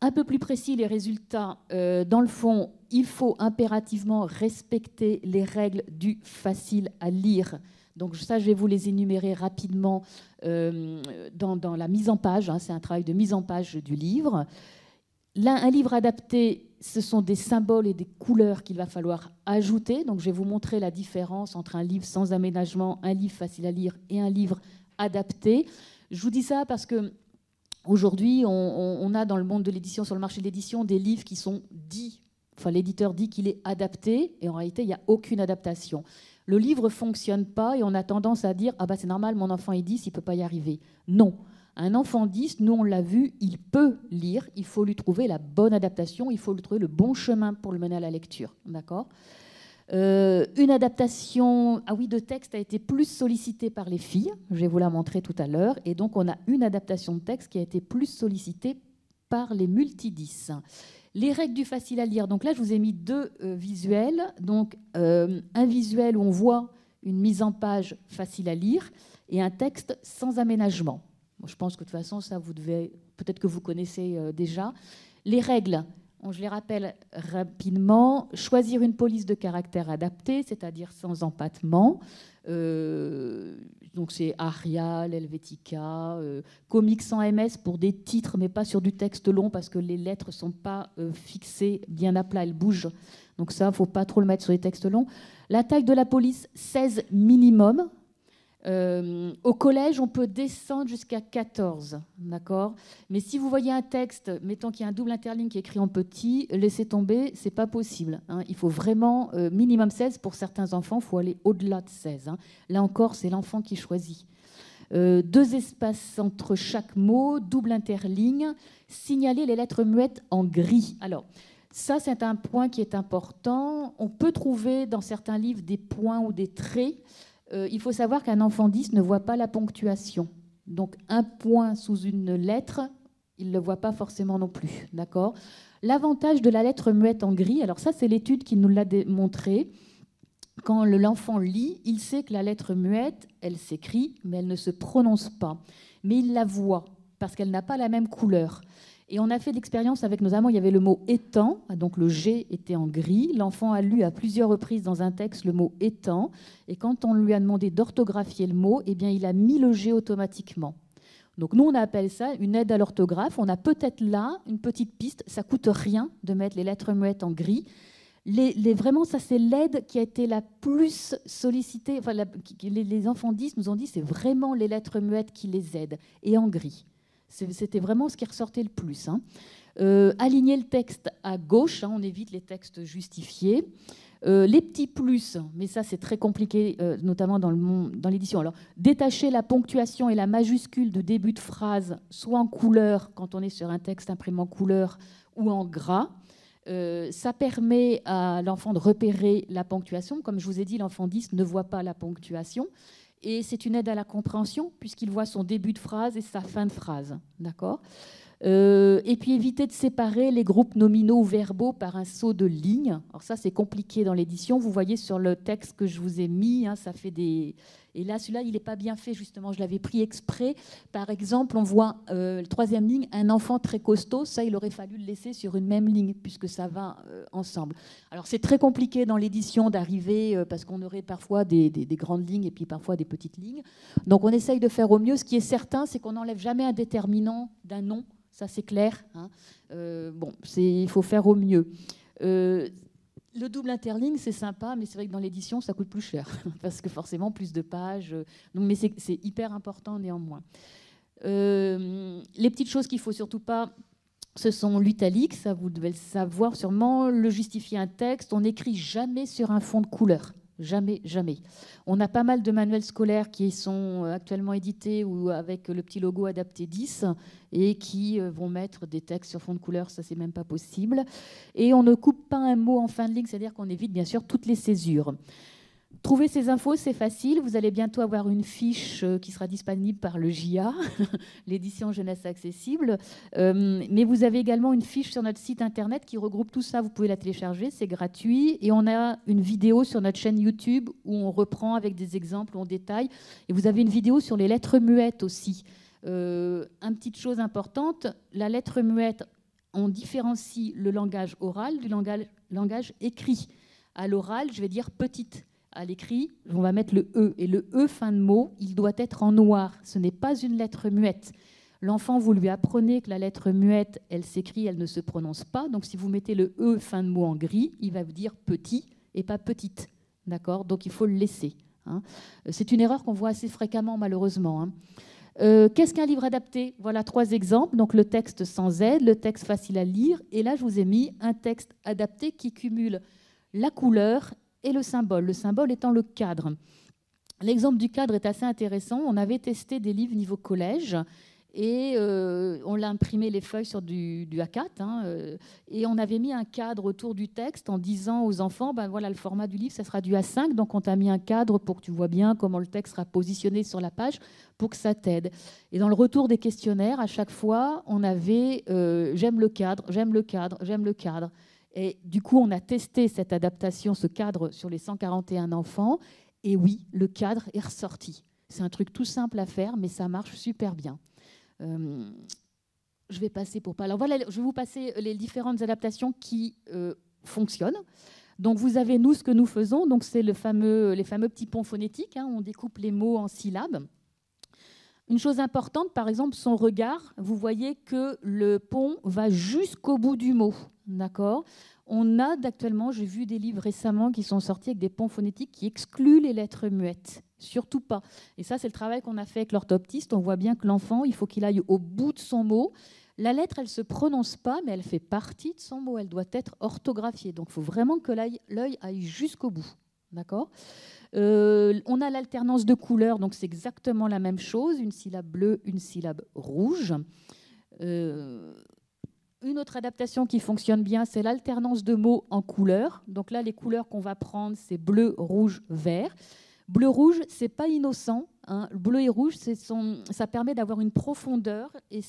S8: Un peu plus précis, les résultats. Dans le fond, il faut impérativement respecter les règles du facile à lire. Donc ça, je vais vous les énumérer rapidement dans la mise en page. C'est un travail de mise en page du livre. Là, un livre adapté, ce sont des symboles et des couleurs qu'il va falloir ajouter. Donc je vais vous montrer la différence entre un livre sans aménagement, un livre facile à lire et un livre adapté. Je vous dis ça parce que aujourd'hui, on a dans le monde de l'édition, sur le marché de l'édition, des livres qui sont dits, enfin l'éditeur dit qu'il est adapté, et en réalité, il n'y a aucune adaptation. Le livre ne fonctionne pas et on a tendance à dire « Ah bah c'est normal, mon enfant est 10, il ne peut pas y arriver ». Non. Un enfant 10, nous on l'a vu, il peut lire, il faut lui trouver la bonne adaptation, il faut lui trouver le bon chemin pour le mener à la lecture. D'accord ? Une adaptation de texte a été plus sollicitée par les filles, je vais vous la montrer tout à l'heure, et donc on a une adaptation de texte qui a été plus sollicitée par les multi-10. Les règles du facile à lire, donc là je vous ai mis 2 visuels, donc un visuel où on voit une mise en page facile à lire et un texte sans aménagement. Bon, je pense que de toute façon ça vous devez, peut-être que vous connaissez déjà. Les règles, je les rappelle rapidement. Choisir une police de caractère adaptée, c'est-à-dire sans empattement. Donc c'est Arial, Helvetica, Comics sans MS pour des titres, mais pas sur du texte long parce que les lettres ne sont pas fixées bien à plat, elles bougent. Donc ça, il ne faut pas trop le mettre sur les textes longs. La taille de la police, 16 minimum. Au collège, on peut descendre jusqu'à 14, d'accord ? Mais si vous voyez un texte, mettons qu'il y a un double interligne qui est écrit en petit, laissez tomber, c'est pas possible. Il faut vraiment minimum 16 pour certains enfants, il faut aller au-delà de 16. Là encore, c'est l'enfant qui choisit. 2 espaces entre chaque mot, double interligne, signaler les lettres muettes en gris. Alors, ça, c'est un point qui est important. On peut trouver dans certains livres des points ou des traits. Il faut savoir qu'un enfant 10 ne voit pas la ponctuation. Donc, un point sous une lettre, il ne le voit pas forcément non plus. D'accord ? L'avantage de la lettre muette en gris, alors ça, c'est l'étude qui nous l'a démontré. Quand l'enfant lit, il sait que la lettre muette, elle s'écrit, mais elle ne se prononce pas. Mais il la voit, parce qu'elle n'a pas la même couleur. Et on a fait l'expérience avec nos amants, il y avait le mot « étant », donc le « G » était en gris. L'enfant a lu à plusieurs reprises dans un texte le mot « étant », et quand on lui a demandé d'orthographier le mot, eh bien, il a mis le « G » automatiquement. Donc nous, on appelle ça une aide à l'orthographe. On a peut-être là une petite piste, ça ne coûte rien de mettre les lettres muettes en gris. Vraiment, ça, c'est l'aide qui a été la plus sollicitée. Enfin, les enfants 10 nous ont dit c'est vraiment les lettres muettes qui les aident, et en gris. C'était vraiment ce qui ressortait le plus. Aligner le texte à gauche, on évite les textes justifiés. Les petits plus, mais ça c'est très compliqué, notamment dans l'édition. Alors, détacher la ponctuation et la majuscule de début de phrase, soit en couleur, quand on est sur un texte imprimé en couleur, ou en gras. Ça permet à l'enfant de repérer la ponctuation. Comme je vous ai dit, l'enfant 10 ne voit pas la ponctuation. Et c'est une aide à la compréhension, puisqu'il voit son début de phrase et sa fin de phrase. D'accord ? Et puis éviter de séparer les groupes nominaux ou verbaux par un saut de ligne. Alors ça, c'est compliqué dans l'édition. Vous voyez sur le texte que je vous ai mis, ça fait des... Et là, celui-là, il n'est pas bien fait, justement. Je l'avais pris exprès. Par exemple, on voit, troisième ligne, un enfant très costaud. Ça, il aurait fallu le laisser sur une même ligne, puisque ça va ensemble. Alors, c'est très compliqué dans l'édition d'arriver, parce qu'on aurait parfois des grandes lignes et puis parfois des petites lignes. Donc, on essaye de faire au mieux. Ce qui est certain, c'est qu'on n'enlève jamais un déterminant d'un nom. Ça, c'est clair. Il faut faire au mieux. Le double interligne, c'est sympa, mais c'est vrai que dans l'édition, ça coûte plus cher, parce que forcément, plus de pages. Mais c'est hyper important néanmoins. Les petites choses qu'il ne faut surtout pas, ce sont l'italique, ça vous devez le savoir sûrement, le justifier un texte. On n'écrit jamais sur un fond de couleur. Jamais, jamais. On a pas mal de manuels scolaires qui sont actuellement édités ou avec le petit logo adapté 10 et qui vont mettre des textes sur fond de couleur, ça c'est même pas possible. Et on ne coupe pas un mot en fin de ligne, c'est-à-dire qu'on évite bien sûr toutes les césures. Trouver ces infos, c'est facile. Vous allez bientôt avoir une fiche qui sera disponible par le JA, l'édition Jeunesse Accessible. Mais vous avez également une fiche sur notre site internet qui regroupe tout ça. Vous pouvez la télécharger, c'est gratuit. Et on a une vidéo sur notre chaîne YouTube où on reprend avec des exemples, où on détaille. Et vous avez une vidéo sur les lettres muettes aussi. Une petite chose importante, la lettre muette, on différencie le langage oral du langage écrit. À l'oral, je vais dire petite. À l'écrit, on va mettre le E. Et le E, fin de mot, il doit être en noir. Ce n'est pas une lettre muette. L'enfant, vous lui apprenez que la lettre muette, elle s'écrit, elle ne se prononce pas. Donc, si vous mettez le E, fin de mot, en gris, il va vous dire petit et pas petite. D'accord ? Donc, il faut le laisser. C'est une erreur qu'on voit assez fréquemment, malheureusement. Qu'est-ce qu'un livre adapté ? Voilà 3 exemples. Donc, le texte sans aide, le texte facile à lire. Et là, je vous ai mis un texte adapté qui cumule la couleur et le symbole étant le cadre. L'exemple du cadre est assez intéressant. On avait testé des livres niveau collège et on l'a imprimé les feuilles sur du A4 et on avait mis un cadre autour du texte en disant aux enfants, voilà le format du livre, ça sera du A5, donc on t'a mis un cadre pour que tu vois bien comment le texte sera positionné sur la page pour que ça t'aide. Et dans le retour des questionnaires, à chaque fois, on avait j'aime le cadre, j'aime le cadre, j'aime le cadre. Et du coup, on a testé cette adaptation, ce cadre, sur les 141 enfants. Et oui, le cadre est ressorti. C'est un truc tout simple à faire, mais ça marche super bien. Je vais passer pour pas. Alors voilà, je vais vous passer les différentes adaptations qui fonctionnent. Donc vous avez nous ce que nous faisons. Donc c'est les fameux petits ponts phonétiques. On découpe les mots en syllabes. Une chose importante, par exemple, son regard. Vous voyez que le pont va jusqu'au bout du mot. D'accord ? On a actuellement, j'ai vu des livres récemment qui sont sortis avec des ponts phonétiques qui excluent les lettres muettes. Surtout pas. Et ça, c'est le travail qu'on a fait avec l'orthoptiste. On voit bien que l'enfant, il faut qu'il aille au bout de son mot. La lettre, elle ne se prononce pas, mais elle fait partie de son mot. Elle doit être orthographiée. Donc, il faut vraiment que l'œil aille jusqu'au bout. D'accord ? On a l'alternance de couleurs, donc c'est exactement la même chose. Une syllabe bleue, une syllabe rouge. Une autre adaptation qui fonctionne bien, c'est l'alternance de mots en couleurs. Donc là, les couleurs qu'on va prendre, c'est bleu, rouge, vert. Bleu-rouge, c'est pas innocent. Bleu et rouge, ça permet d'avoir une profondeur et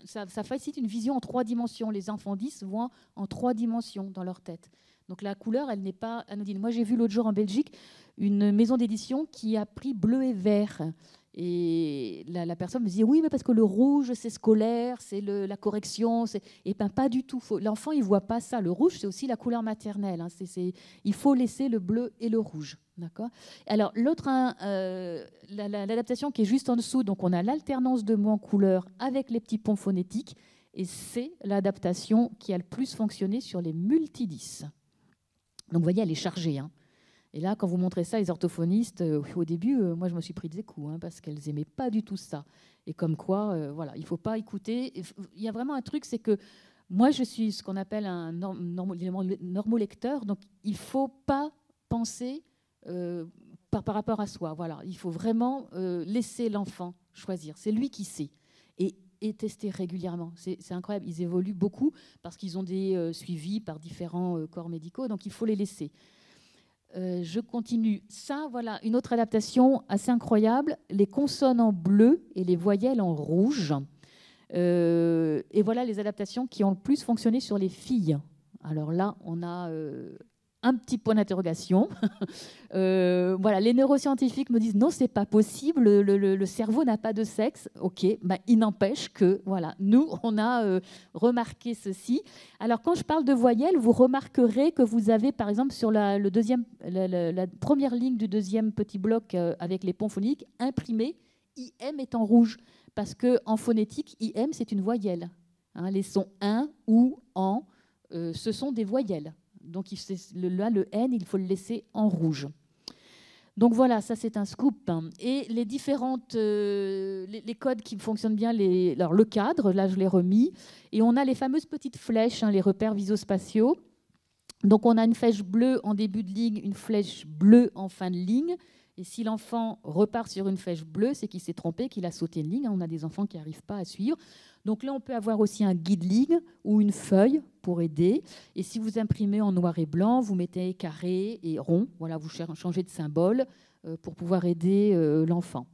S8: ça facilite une vision en 3 dimensions. Les enfants 10 voient en 3 dimensions dans leur tête. Donc la couleur, elle n'est pas anodine. Moi, j'ai vu l'autre jour en Belgique une maison d'édition qui a pris bleu et vert. Et la personne me disait oui, mais parce que le rouge, c'est scolaire, c'est la correction. Et ben pas du tout. L'enfant, il ne voit pas ça. Le rouge, c'est aussi la couleur maternelle. Il faut laisser le bleu et le rouge. D'accord ? Alors, l'autre, l'adaptation qui est juste en dessous, donc on a l'alternance de mots en couleur avec les petits ponts phonétiques. Et c'est l'adaptation qui a le plus fonctionné sur les multi-10. Donc, vous voyez, elle est chargée. Et là, quand vous montrez ça, les orthophonistes, au début, moi, je me suis pris des coups, parce qu'elles n'aimaient pas du tout ça. Et comme quoi, voilà, il ne faut pas écouter. Il y a vraiment un truc, c'est que Moi, je suis ce qu'on appelle un normolecteur, donc il ne faut pas penser par rapport à soi. Voilà. Il faut vraiment laisser l'enfant choisir. C'est lui qui sait. Et tester régulièrement. C'est incroyable. Ils évoluent beaucoup parce qu'ils ont des suivis par différents corps médicaux, donc il faut les laisser. Je continue. Ça, voilà, une autre adaptation assez incroyable, les consonnes en bleu et les voyelles en rouge. Et voilà les adaptations qui ont le plus fonctionné sur les filles. Alors là, on a un petit point d'interrogation. Voilà, les neuroscientifiques me disent non, c'est pas possible, le cerveau n'a pas de sexe. Ok, ben, il n'empêche que voilà, nous, on a remarqué ceci. Alors, quand je parle de voyelles, vous remarquerez que vous avez, par exemple, sur la première ligne du deuxième petit bloc avec les ponts phoniques, imprimé, IM est en rouge. Parce qu'en phonétique, IM, c'est une voyelle. Hein, les sons un, ou, en, ce sont des voyelles. Donc là, le N, il faut le laisser en rouge. Donc voilà, ça c'est un scoop. Et les différentes, les codes qui fonctionnent bien, alors le cadre, là je l'ai remis. Et on a les fameuses petites flèches, hein, les repères visospatiaux. Donc on a une flèche bleue en début de ligne, une flèche bleue en fin de ligne. Et si l'enfant repart sur une flèche bleue, c'est qu'il s'est trompé, qu'il a sauté une ligne. On a des enfants qui n'arrivent pas à suivre. Donc là, on peut avoir aussi un guide-ligne ou une feuille pour aider. Et si vous imprimez en noir et blanc, vous mettez carré et rond. Voilà, vous changez de symbole pour pouvoir aider l'enfant.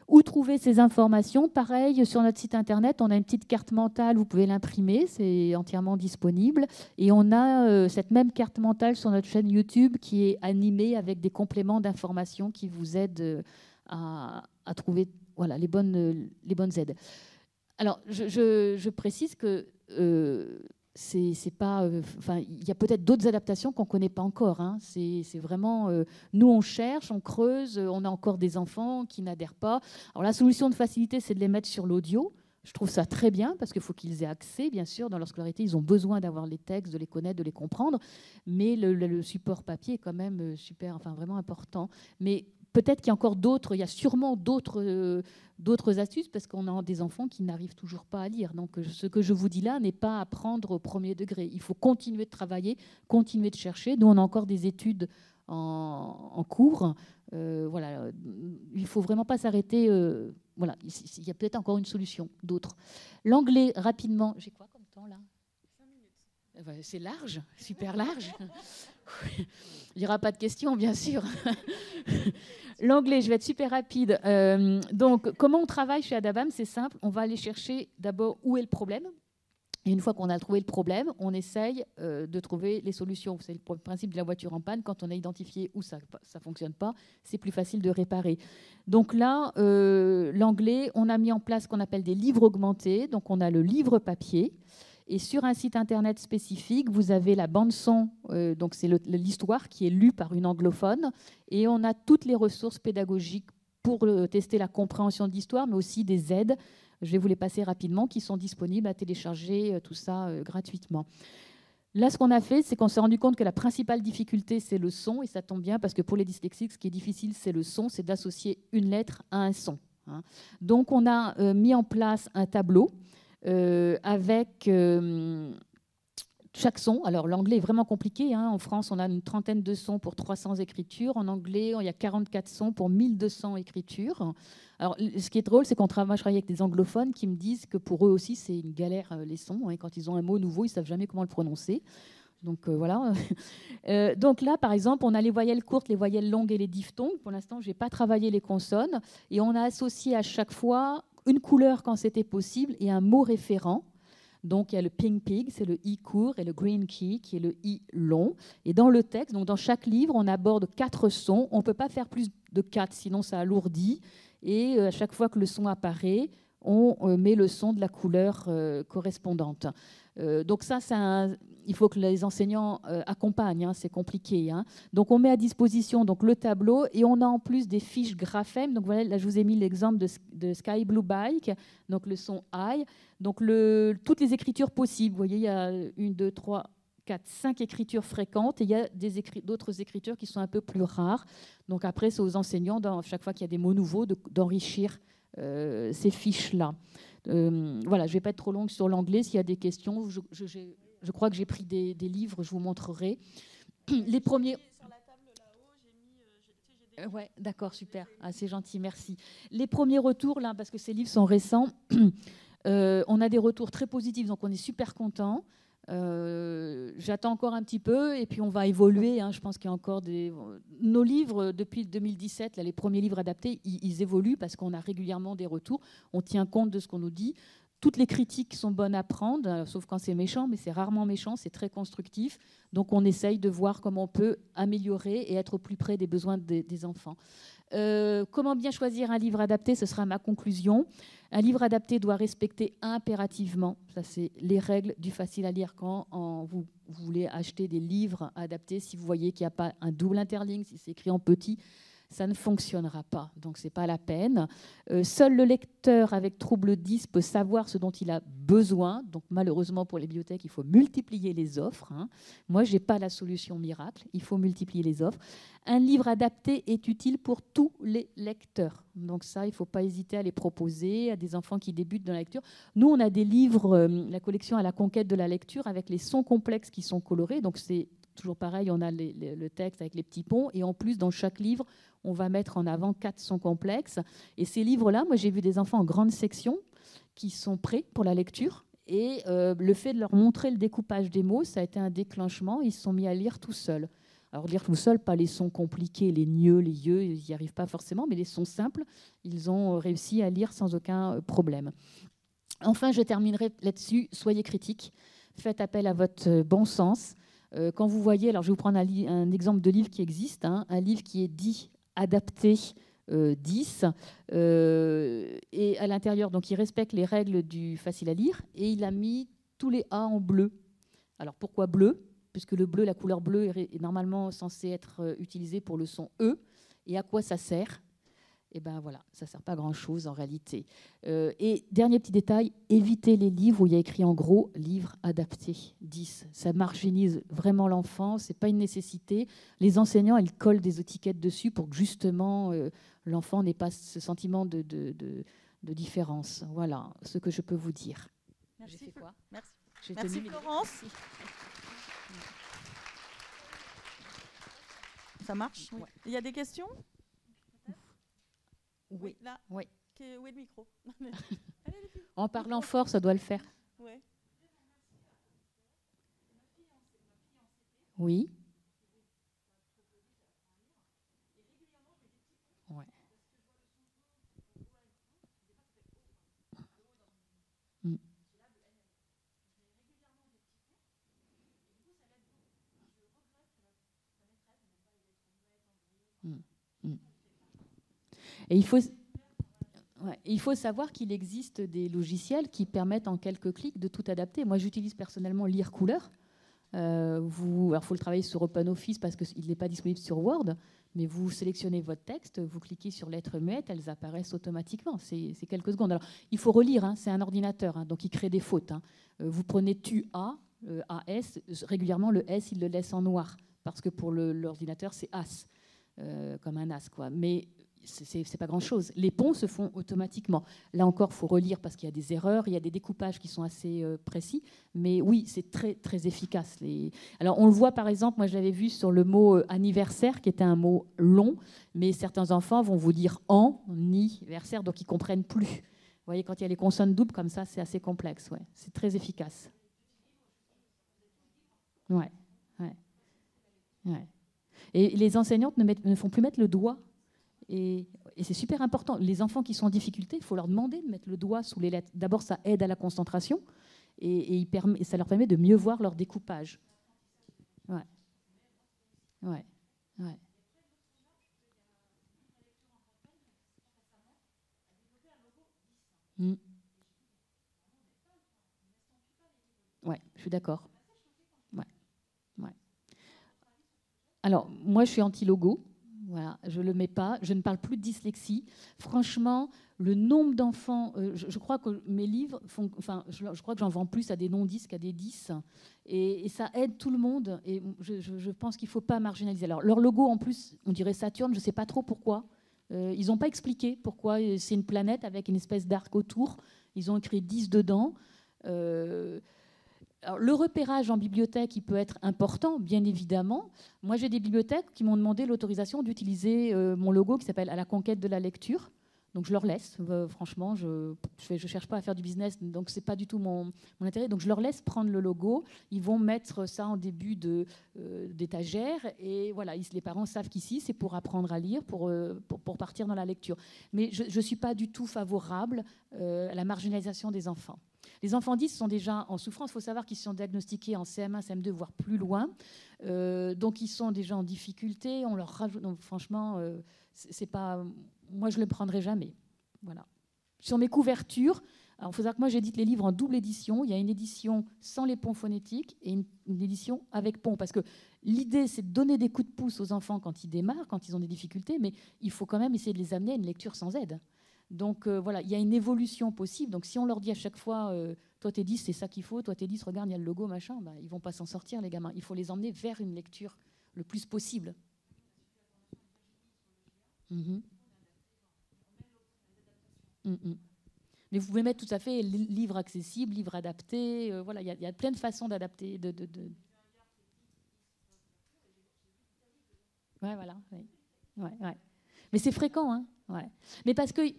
S8: Où trouver ces informations? Pareil, sur notre site internet, on a une petite carte mentale, vous pouvez l'imprimer, c'est entièrement disponible. Et on a cette même carte mentale sur notre chaîne YouTube qui est animée avec des compléments d'informations qui vous aident à trouver voilà, les bonnes aides. Alors, je précise que c'est pas, il y a peut-être d'autres adaptations qu'on ne connaît pas encore. Hein. C'est vraiment, nous on cherche, on creuse, on a encore des enfants qui n'adhèrent pas. Alors la solution de facilité, c'est de les mettre sur l'audio. Je trouve ça très bien parce qu'il faut qu'ils aient accès, bien sûr, dans leur scolarité. Ils ont besoin d'avoir les textes, de les connaître, de les comprendre. Mais le support papier est quand même super, vraiment important. Mais peut-être qu'il y a encore d'autres, il y a sûrement d'autres astuces parce qu'on a des enfants qui n'arrivent toujours pas à lire. Donc ce que je vous dis là n'est pas à prendre au premier degré. Il faut continuer de travailler, continuer de chercher. Nous, on a encore des études en cours. Voilà, il ne faut vraiment pas s'arrêter. Voilà, il y a peut-être encore une solution, d'autres. L'anglais, rapidement. J'ai quoi comme temps là? 5 minutes. C'est large, super large. Il n'y aura pas de questions, bien sûr. L'anglais, je vais être super rapide. Donc, comment on travaille chez Adabam? C'est simple. On va aller chercher d'abord où est le problème. Et une fois qu'on a trouvé le problème, on essaye de trouver les solutions. C'est le principe de la voiture en panne. Quand on a identifié où ça ne fonctionne pas, c'est plus facile de réparer. Donc là, l'anglais, on a mis en place ce qu'on appelle des livres augmentés. Donc, on a le livre papier. Et sur un site internet spécifique, vous avez la bande-son, donc c'est l'histoire qui est lue par une anglophone. Et on a toutes les ressources pédagogiques pour tester la compréhension de l'histoire, mais aussi des aides. Je vais vous les passer rapidement, qui sont disponibles à télécharger, tout ça gratuitement. Là, ce qu'on a fait, c'est qu'on s'est rendu compte que la principale difficulté, c'est le son. Et ça tombe bien, parce que pour les dyslexiques, ce qui est difficile, c'est le son, c'est d'associer une lettre à un son. Hein. Donc, on a mis en place un tableau avec chaque son. Alors, l'anglais est vraiment compliqué. Hein. En France, on a une trentaine de sons pour 300 écritures. En anglais, il y a 44 sons pour 1200 écritures. Alors, ce qui est drôle, c'est qu'on travaille avec des anglophones qui me disent que pour eux aussi, c'est une galère, les sons. Hein. Quand ils ont un mot nouveau, ils ne savent jamais comment le prononcer. Donc, voilà. Donc là, par exemple, on a les voyelles courtes, les voyelles longues et les diphtongues. Pour l'instant, je n'ai pas travaillé les consonnes. Et on a associé à chaque fois une couleur quand c'était possible et un mot référent. Donc, il y a le pink pig, c'est le i court, et le green key, qui est le i long. Et dans le texte, donc dans chaque livre, on aborde 4 sons. On ne peut pas faire plus de 4, sinon ça alourdit. Et à chaque fois que le son apparaît, on met le son de la couleur correspondante. Donc ça, il faut que les enseignants accompagnent, hein, c'est compliqué. Hein. Donc on met à disposition donc, le tableau et on a en plus des fiches graphèmes. Donc voilà, là je vous ai mis l'exemple de Sky Blue Bike, donc le son I. Donc toutes les écritures possibles, vous voyez, il y a 1, 2, 3, 4, 5 écritures fréquentes et il y a d'autres écritures qui sont un peu plus rares. Donc après, c'est aux enseignants, chaque fois qu'il y a des mots nouveaux, d'enrichir ces fiches-là. Voilà, je ne vais pas être trop longue sur l'anglais. S'il y a des questions, je crois que j'ai pris des livres, je vous montrerai. Les premiers...
S2: Sur la table là-haut, j'ai mis...
S8: Ouais, d'accord, super. Ah, c'est gentil, merci. Les premiers retours, là, parce que ces livres sont récents, on a des retours très positifs, donc on est super contents. J'attends encore un petit peu et puis on va évoluer. Je pense qu'il y a encore nos livres depuis 2017, là, les premiers livres adaptés, ils évoluent parce qu'on a régulièrement des retours. On tient compte de ce qu'on nous dit. Toutes les critiques sont bonnes à prendre, sauf quand c'est méchant, mais c'est rarement méchant, c'est très constructif. Donc on essaye de voir comment on peut améliorer et être au plus près des besoins des enfants. Comment bien choisir un livre adapté, ce sera ma conclusion. Un livre adapté doit respecter impérativement, ça c'est les règles du facile à lire quand vous voulez acheter des livres adaptés. Si vous voyez qu'il n'y a pas un double interligne, si c'est écrit en petit, ça ne fonctionnera pas, donc ce n'est pas la peine. Seul le lecteur avec trouble 10 peut savoir ce dont il a besoin. Donc malheureusement pour les bibliothèques, il faut multiplier les offres. Moi, je n'ai pas la solution miracle, il faut multiplier les offres. Un livre adapté est utile pour tous les lecteurs. Donc ça, il ne faut pas hésiter à les proposer à des enfants qui débutent dans la lecture. Nous, on a des livres, la collection à la conquête de la lecture, avec les sons complexes qui sont colorés. Donc c'est toujours pareil, on a le texte avec les petits ponts. Et en plus, dans chaque livre, on va mettre en avant 4 sons complexes. Et ces livres-là, moi, j'ai vu des enfants en grande section qui sont prêts pour la lecture. Et le fait de leur montrer le découpage des mots, ça a été un déclenchement. Ils se sont mis à lire tout seuls. Alors, lire tout seul, pas les sons compliqués, les gneux, les yeux, ils n'y arrivent pas forcément, mais les sons simples, ils ont réussi à lire sans aucun problème. Enfin, je terminerai là-dessus. Soyez critiques. Faites appel à votre bon sens. Quand vous voyez, alors je vais vous prendre un exemple de livre qui existe, un livre qui est dit adapté 10, et à l'intérieur, donc il respecte les règles du facile à lire, et il a mis tous les A en bleu. Alors pourquoi bleu ? Puisque le bleu, la couleur bleue est normalement censée être utilisée pour le son E. Et à quoi ça sert ? Eh bien voilà, ça ne sert pas à grand-chose en réalité. Et dernier petit détail, évitez les livres où il y a écrit en gros « livre adapté 10 ». Ça marginalise vraiment l'enfant, ce n'est pas une nécessité. Les enseignants, ils collent des étiquettes dessus pour que justement l'enfant n'ait pas ce sentiment de différence. Voilà ce que je peux vous dire.
S2: Merci.
S8: J'ai fait quoi ?
S2: Merci Florence. Ça marche ? Oui. Il y a des questions ?
S8: Oui.
S2: Là.
S8: Oui.
S2: Où est le micro ?
S8: En parlant fort, ça doit le faire.
S2: Ouais.
S8: Oui. Ouais. Mm. Et il faut savoir qu'il existe des logiciels qui permettent en quelques clics de tout adapter. Moi, j'utilise personnellement Lire Couleur. Alors, il faut le travailler sur OpenOffice parce qu'il n'est pas disponible sur Word, mais vous sélectionnez votre texte, vous cliquez sur lettres muettes, elles apparaissent automatiquement. C'est quelques secondes. Alors, il faut relire, c'est un ordinateur, donc il crée des fautes. Vous prenez TUA, AS, régulièrement le S, il le laisse en noir, parce que pour l'ordinateur, c'est AS, comme un as, quoi. Mais c'est pas grand-chose. Les ponts se font automatiquement. Là encore, il faut relire parce qu'il y a des erreurs, il y a des découpages qui sont assez précis. Mais oui, c'est très, très efficace. Alors, on le voit, par exemple, moi, je l'avais vu sur le mot anniversaire, qui était un mot long, mais certains enfants vont vous dire anniversaire, donc ils ne comprennent plus. Vous voyez, quand il y a les consonnes doubles comme ça, c'est assez complexe. Ouais. C'est très efficace. Ouais. Et les enseignantes ne font plus mettre le doigt. Et c'est super important. Les enfants qui sont en difficulté, il faut leur demander de mettre le doigt sous les lettres. D'abord, ça aide à la concentration et ça leur permet de mieux voir leur découpage. Ouais. Ouais, je suis d'accord. Ouais. Alors, moi, je suis anti-logo. Voilà, je ne le mets pas. Je ne parle plus de dyslexie. Franchement, le nombre d'enfants, je crois que mes livres font, enfin, je crois que j'en vends plus à des non-10 qu'à des 10. Et ça aide tout le monde. Et je pense qu'il ne faut pas marginaliser. Alors, leur logo, en plus, on dirait Saturne. Je ne sais pas trop pourquoi. Ils n'ont pas expliqué pourquoi c'est une planète avec une espèce d'arc autour. Ils ont écrit 10 dedans. Alors, le repérage en bibliothèque, il peut être important, bien évidemment. Moi, j'ai des bibliothèques qui m'ont demandé l'autorisation d'utiliser mon logo qui s'appelle « À la conquête de la lecture ». Donc, je leur laisse. Franchement, je cherche pas à faire du business, donc c'est pas du tout mon intérêt. Donc, je leur laisse prendre le logo. Ils vont mettre ça en début d'étagère. Et voilà, les parents savent qu'ici, c'est pour apprendre à lire, pour partir dans la lecture. Mais je ne suis pas du tout favorable à la marginalisation des enfants. Les enfants 10 sont déjà en souffrance. Il faut savoir qu'ils sont diagnostiqués en CM1, CM2, voire plus loin. Donc, ils sont déjà en difficulté. On leur rajoute... Donc, franchement, c'est pas... Moi, je ne le prendrai jamais. Voilà. Sur mes couvertures, il faut savoir que moi, j'édite les livres en double édition. Il y a une édition sans les ponts phonétiques et une édition avec ponts. Parce que l'idée, c'est de donner des coups de pouce aux enfants quand ils démarrent, quand ils ont des difficultés, mais il faut quand même essayer de les amener à une lecture sans aide. Donc, voilà, il y a une évolution possible. Donc, si on leur dit à chaque fois, toi, t'es 10, c'est ça qu'il faut, toi, t'es 10, regarde, il y a le logo, machin, bah, ils ne vont pas s'en sortir, les gamins. Il faut les emmener vers une lecture le plus possible. Mais vous pouvez mettre tout à fait livre accessible, livre adapté. Voilà, il y a plein de façons d'adapter. Ouais, voilà. Ouais. Ouais. Mais c'est fréquent, hein. Ouais. Mais parce que. Ouais.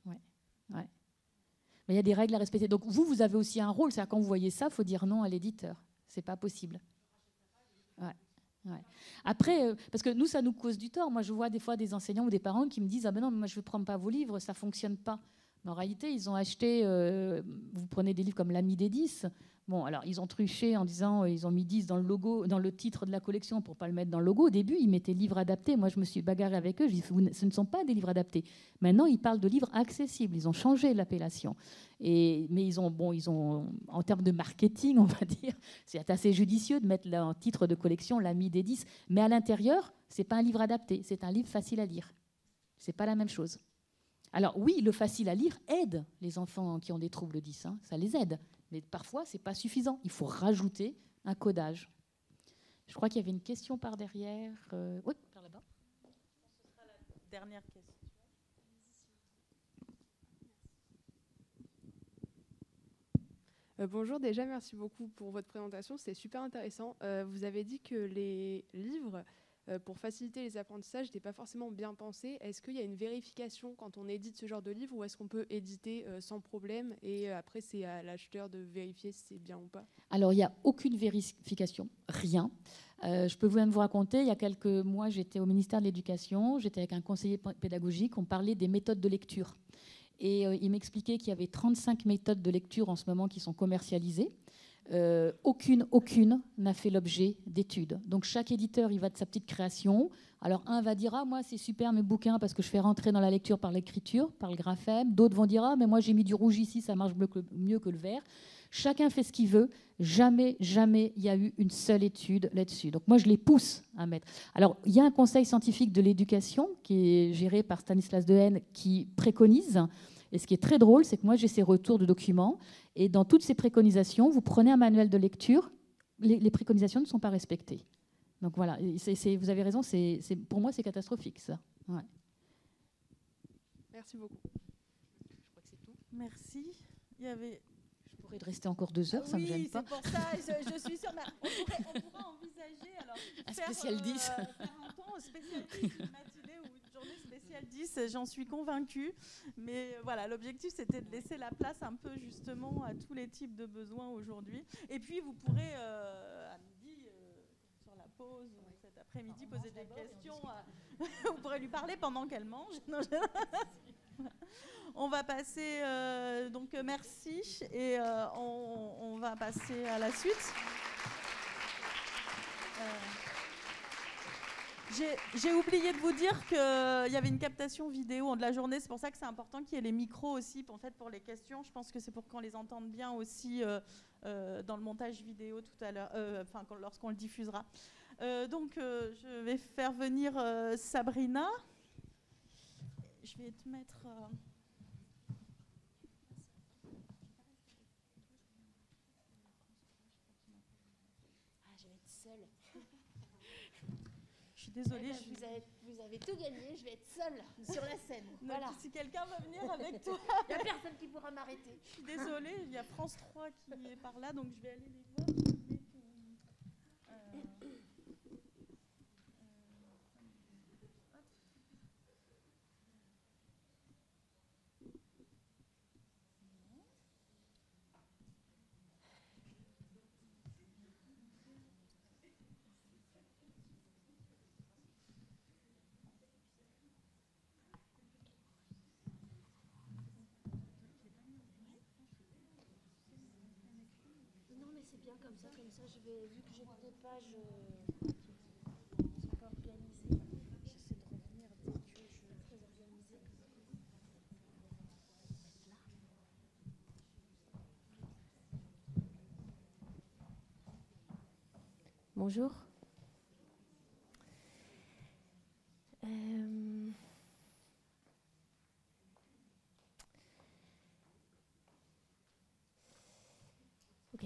S8: Ouais. Mais il y a des règles à respecter. Donc vous avez aussi un rôle. C'est-à-dire quand vous voyez ça, il faut dire non à l'éditeur. C'est pas possible. Ouais. Ouais. Après, parce que nous, ça nous cause du tort. Moi, je vois des fois des enseignants ou des parents qui me disent « Ah ben non, moi, je ne prends pas vos livres, ça ne fonctionne pas. » Mais en réalité, ils ont acheté, vous prenez des livres comme L'Ami des 10. Bon, alors, ils ont truché en disant ils ont mis 10 dans le logo, dans le titre de la collection pour ne pas le mettre dans le logo. Au début, ils mettaient livres adaptés. Moi, je me suis bagarrée avec eux. Je dis « Ce ne sont pas des livres adaptés. » Maintenant, ils parlent de livres accessibles. Ils ont changé l'appellation. Mais ils ont, en termes de marketing, on va dire, c'est assez judicieux de mettre en titre de collection L'Ami des 10. Mais à l'intérieur, ce n'est pas un livre adapté. C'est un livre facile à lire. Ce n'est pas la même chose. Alors oui, le facile à lire aide les enfants qui ont des troubles 10, hein, ça les aide. Mais parfois, ce n'est pas suffisant. Il faut rajouter un codage. Je crois qu'il y avait une question par derrière. Oui, par là-bas.
S2: Ce sera la dernière question.
S9: Bonjour, déjà merci beaucoup pour votre présentation, c'est super intéressant. Vous avez dit que les livres, pour faciliter les apprentissages, n'étaient pas forcément bien pensés. Est-ce qu'il y a une vérification quand on édite ce genre de livre ou est-ce qu'on peut éditer sans problème et après c'est à l'acheteur de vérifier si c'est bien ou pas?
S8: Alors il n'y a aucune vérification, rien. Je peux même vous raconter, il y a quelques mois j'étais au ministère de l'Éducation, j'étais avec un conseiller pédagogique, on parlait des méthodes de lecture. Et il m'expliquait qu'il y avait 35 méthodes de lecture en ce moment qui sont commercialisées. Aucune n'a fait l'objet d'études. Donc chaque éditeur, il va de sa petite création. Alors un va dire « Ah, moi c'est super mes bouquins parce que je fais rentrer dans la lecture par l'écriture, par le graphème. » D'autres vont dire « Ah, mais moi j'ai mis du rouge ici, ça marche mieux que le vert. » Chacun fait ce qu'il veut. Jamais il y a eu une seule étude là-dessus. Donc moi je les pousse à mettre. Alors il y a un conseil scientifique de l'éducation qui est géré par Stanislas Dehaene qui préconise. Et ce qui est très drôle, c'est que moi, j'ai ces retours de documents. Et dans toutes ces préconisations, vous prenez un manuel de lecture, les préconisations ne sont pas respectées. Donc voilà, vous avez raison, pour moi, c'est catastrophique, ça. Ouais.
S9: Merci beaucoup.
S8: Je crois que c'est tout.
S2: Merci. Il y avait...
S8: Je pourrais rester encore 2 heures, ça ne me gêne pas.
S2: Oui, c'est pour ça, je suis sûre. On pourrait envisager alors,
S8: un spécial 10.
S2: Faire un temps spécial 10, une matinée ou une journée spéciale 10, j'en suis convaincue. Mais voilà, l'objectif, c'était de laisser la place un peu justement à tous les types de besoins aujourd'hui. Et puis, vous pourrez, à midi, sur la pause, cet après-midi, poser des questions. Vous pourrez lui parler pendant qu'elle mange. Non, on va passer, donc merci, et on va passer à la suite. J'ai oublié de vous dire qu'il y avait une captation vidéo de la journée, c'est pour ça que c'est important qu'il y ait les micros aussi pour les questions. Je pense que c'est pour qu'on les entende bien aussi dans le montage vidéo tout à l'heure, lorsqu'on le diffusera. Donc je vais faire venir Sabrina. Je vais te mettre...
S10: seule.
S2: Je suis désolée.
S10: Vous avez tout gagné, je vais être seule sur la scène. Voilà.
S2: Si quelqu'un va venir avec toi.
S10: Il n'y a personne qui pourra m'arrêter.
S2: Je suis désolée, il y a France 3 qui est par là, donc je vais aller les voir.
S10: C'est bien comme ça, je vais, vu que j'ai des pages pas organisées, j'essaie de revenir dès que je vais organiser. Bonjour. Ok.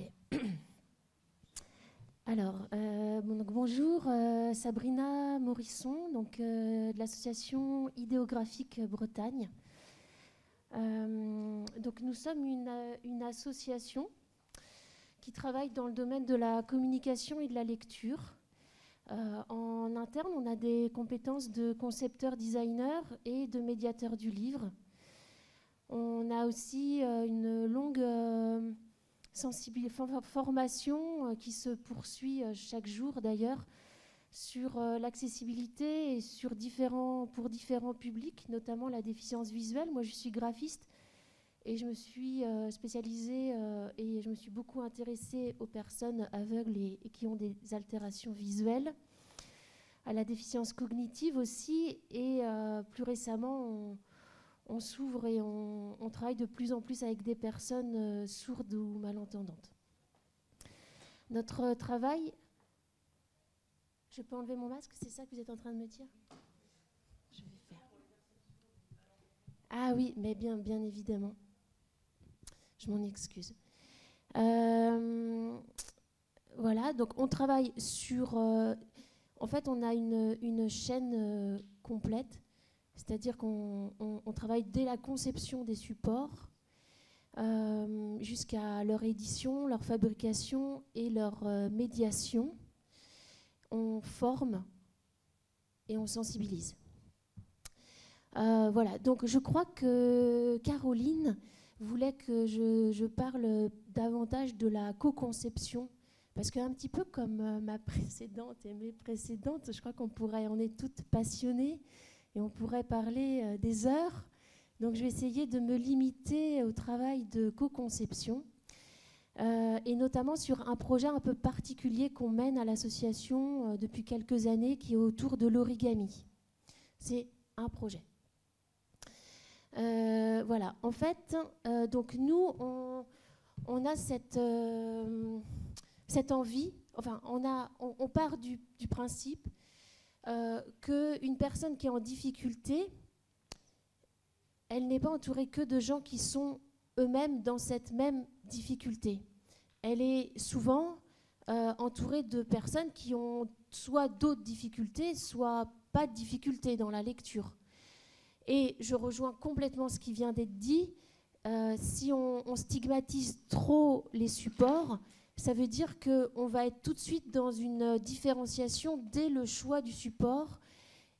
S10: Alors, donc bonjour, Sabrina Morisson, donc, de l'association Idéographique Bretagne. Donc, nous sommes une association qui travaille dans le domaine de la communication et de la lecture. En interne, on a des compétences de concepteur, designer et de médiateur du livre. On a aussi une longue formation qui se poursuit chaque jour d'ailleurs sur l'accessibilité et pour différents publics, notamment la déficience visuelle. Moi, je suis graphiste et je me suis spécialisée et je me suis beaucoup intéressée aux personnes aveugles et qui ont des altérations visuelles, à la déficience cognitive aussi, et plus récemment, on s'ouvre et on travaille de plus en plus avec des personnes sourdes ou malentendantes. Notre travail... Je peux enlever mon masque, c'est ça que vous êtes en train de me dire? Je vais faire. Ah oui, mais bien évidemment. Je m'en excuse. Voilà, donc on travaille sur... en fait, on a une chaîne complète, c'est-à-dire qu'on travaille dès la conception des supports jusqu'à leur édition, leur fabrication et leur médiation. On forme et on sensibilise. Voilà, donc je crois que Caroline voulait que je parle davantage de la co-conception, parce qu'un petit peu comme ma précédente et mes précédentes, je crois on est toutes passionnées et on pourrait parler des heures. Donc je vais essayer de me limiter au travail de co-conception. Et notamment sur un projet un peu particulier qu'on mène à l'association depuis quelques années, qui est autour de l'origami. C'est un projet. Voilà, en fait, donc nous, on a cette envie, enfin, on part du principe qu'une personne qui est en difficulté, elle n'est pas entourée que de gens qui sont eux-mêmes dans cette même difficulté. Elle est souvent entourée de personnes qui ont soit d'autres difficultés, soit pas de difficultés dans la lecture. Et je rejoins complètement ce qui vient d'être dit. Si on stigmatise trop les supports, ça veut dire qu'on va être tout de suite dans une différenciation dès le choix du support,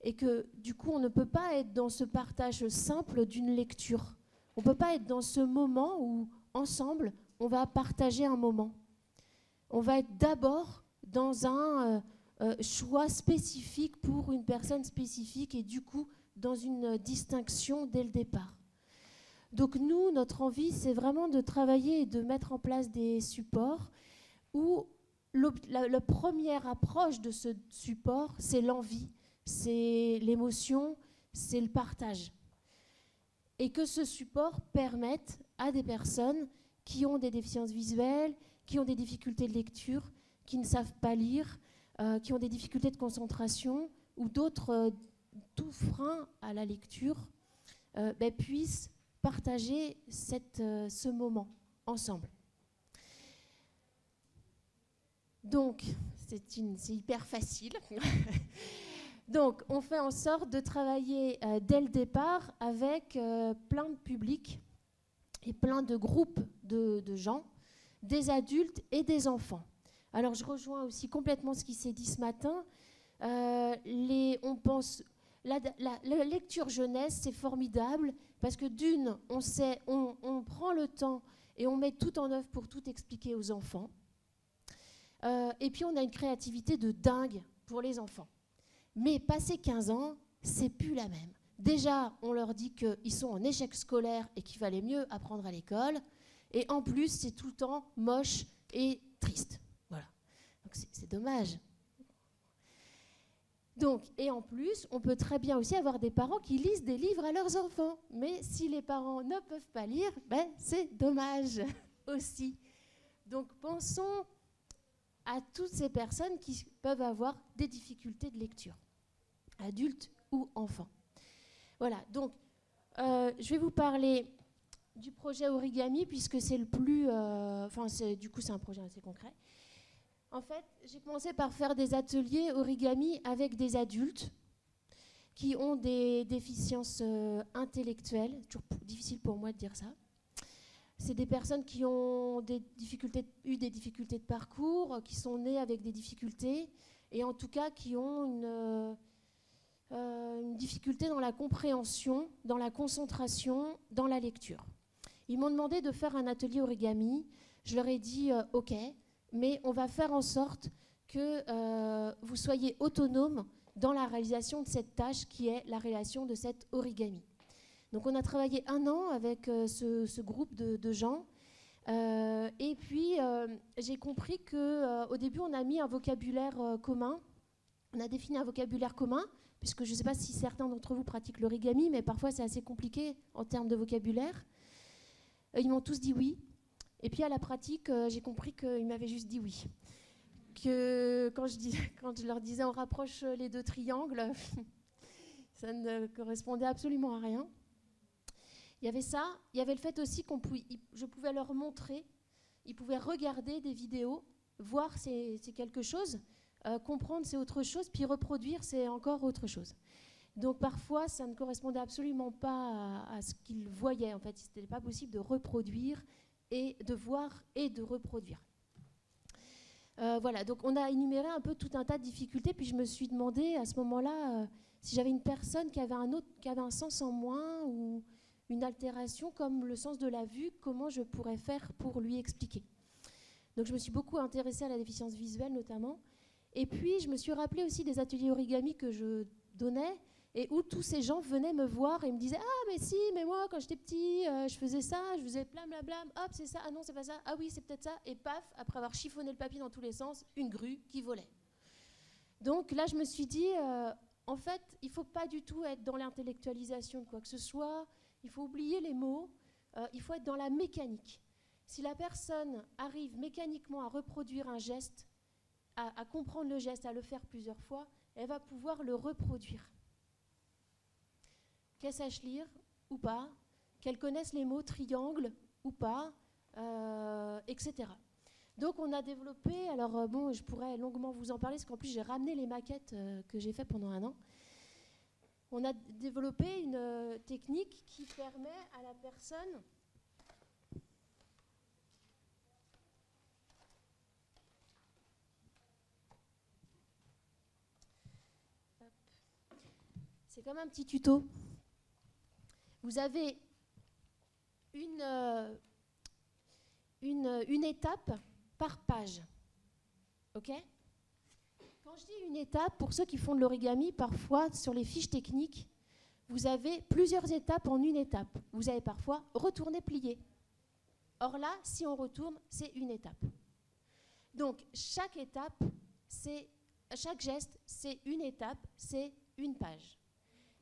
S10: et que du coup on ne peut pas être dans ce partage simple d'une lecture. On ne peut pas être dans ce moment où, ensemble, on va partager un moment. On va être d'abord dans un choix spécifique pour une personne spécifique, et du coup, dans une distinction dès le départ. Donc nous, notre envie, c'est vraiment de travailler et de mettre en place des supports où la première approche de ce support, c'est l'envie, c'est l'émotion, c'est le partage. Et que ce support permette à des personnes qui ont des déficiences visuelles, qui ont des difficultés de lecture, qui ne savent pas lire, qui ont des difficultés de concentration ou d'autres tout freins à la lecture, puissent partager ce moment ensemble. Donc, c'est hyper facile. Donc, on fait en sorte de travailler dès le départ avec plein de publics et plein de groupes de gens, des adultes et des enfants. Alors, je rejoins aussi complètement ce qui s'est dit ce matin. On pense la lecture jeunesse, c'est formidable parce que d'une, on prend le temps et on met tout en œuvre pour tout expliquer aux enfants. Et puis, on a une créativité de dingue pour les enfants. Mais passé 15 ans, c'est plus la même. Déjà, on leur dit qu'ils sont en échec scolaire et qu'il valait mieux apprendre à l'école. Et en plus, c'est tout le temps moche et triste. Voilà. Donc, c'est dommage. Donc, et en plus, on peut très bien aussi avoir des parents qui lisent des livres à leurs enfants. Mais si les parents ne peuvent pas lire, ben, c'est dommage aussi. Donc, pensons à toutes ces personnes qui peuvent avoir des difficultés de lecture, adultes ou enfants. Voilà, donc je vais vous parler du projet Origami, puisque c'est le plus... du coup, c'est un projet assez concret. En fait, j'ai commencé par faire des ateliers Origami avec des adultes qui ont des déficiences intellectuelles. C'est toujours difficile pour moi de dire ça. C'est des personnes qui ont eu des difficultés de parcours, qui sont nées avec des difficultés, et en tout cas qui ont une difficulté dans la compréhension, dans la concentration, dans la lecture. Ils m'ont demandé de faire un atelier origami. Je leur ai dit OK, mais on va faire en sorte que vous soyez autonome dans la réalisation de cette tâche qui est la réalisation de cet origami. Donc on a travaillé 1 an avec ce groupe de gens. Et puis j'ai compris qu'au début on a mis un vocabulaire commun. On a défini un vocabulaire commun, puisque je ne sais pas si certains d'entre vous pratiquent l'origami, mais parfois c'est assez compliqué en termes de vocabulaire. Ils m'ont tous dit oui. Et puis à la pratique, j'ai compris qu'ils m'avaient juste dit oui. Que quand je leur disais on rapproche les 2 triangles, ça ne correspondait absolument à rien. Il y avait ça, il y avait le fait aussi je pouvais leur montrer, ils pouvaient regarder des vidéos, voir c'est quelque chose, comprendre c'est autre chose, puis reproduire c'est encore autre chose. Donc parfois ça ne correspondait absolument pas à ce qu'ils voyaient. En fait, ce n'était pas possible de reproduire et de voir et de reproduire. Voilà, donc on a énuméré un peu tout un tas de difficultés, puis je me suis demandé à ce moment-là si j'avais une personne qui avait un sens en moins ou une altération comme le sens de la vue, comment je pourrais faire pour lui expliquer. Donc je me suis beaucoup intéressée à la déficience visuelle notamment. Et puis je me suis rappelé aussi des ateliers origami que je donnais et où tous ces gens venaient me voir et me disaient « Ah mais si, mais moi quand j'étais petit, je faisais ça, je faisais blam blam blam, hop c'est ça, ah non c'est pas ça, ah oui c'est peut-être ça » et paf, après avoir chiffonné le papier dans tous les sens, une grue qui volait. Donc là je me suis dit en fait il ne faut pas du tout être dans l'intellectualisation de quoi que ce soit. Il faut oublier les mots, il faut être dans la mécanique. Si la personne arrive mécaniquement à reproduire un geste, à comprendre le geste, à le faire plusieurs fois, elle va pouvoir le reproduire. Qu'elle sache lire ou pas, qu'elle connaisse les mots triangle ou pas, etc. Donc on a développé, alors bon, je pourrais longuement vous en parler, parce qu'en plus j'ai ramené les maquettes que j'ai faites pendant 1 an. On a développé une technique qui permet à la personne c'est comme un petit tuto. Vous avez une étape par page. OK ? Quand je dis une étape, pour ceux qui font de l'origami, parfois sur les fiches techniques, vous avez plusieurs étapes en une étape. Vous avez parfois retourner, plier. Or là, si on retourne, c'est une étape. Donc chaque étape, chaque geste, c'est une étape, c'est une page.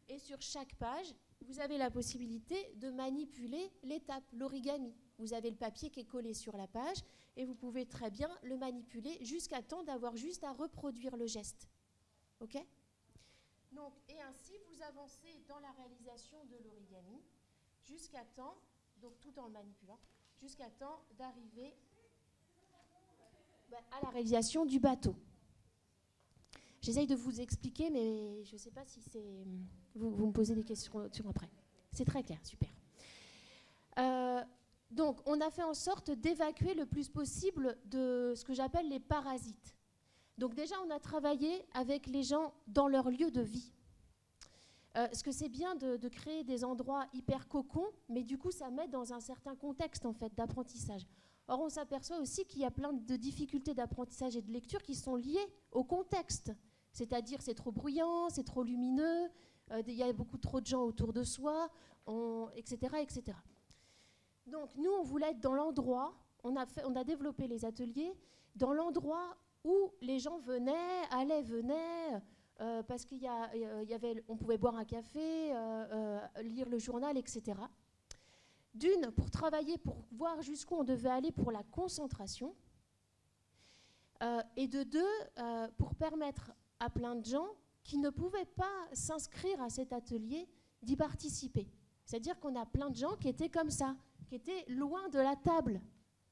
S10: Et sur chaque page, vous avez la possibilité de manipuler l'étape, l'origami. Vous avez le papier qui est collé sur la page et vous pouvez très bien le manipuler jusqu'à temps d'avoir juste à reproduire le geste. OK ? Donc, et ainsi, vous avancez dans la réalisation de l'origami jusqu'à temps, donc tout en le manipulant, jusqu'à temps d'arriver à la réalisation du bateau. J'essaye de vous expliquer, mais je ne sais pas si c'est... Vous me posez des questions sur après. C'est très clair, super. Donc, on a fait en sorte d'évacuer le plus possible de ce que j'appelle les parasites. Donc déjà, on a travaillé avec les gens dans leur lieu de vie. Parce que c'est bien de créer des endroits hyper cocons, mais du coup, ça met dans un certain contexte en fait, d'apprentissage. Or, on s'aperçoit aussi qu'il y a plein de difficultés d'apprentissage et de lecture qui sont liées au contexte. C'est-à-dire, c'est trop bruyant, c'est trop lumineux, il y a beaucoup trop de gens autour de soi, etc., etc. Donc, nous, on voulait être dans l'endroit, on a développé les ateliers, dans l'endroit où les gens venaient, venaient, parce on pouvait boire un café, lire le journal, etc. D'une, pour travailler, pour voir jusqu'où on devait aller pour la concentration, et de deux, pour permettre à plein de gens qui ne pouvaient pas s'inscrire à cet atelier d'y participer. C'est-à-dire qu'on a plein de gens qui étaient comme ça, qui étaient loin de la table,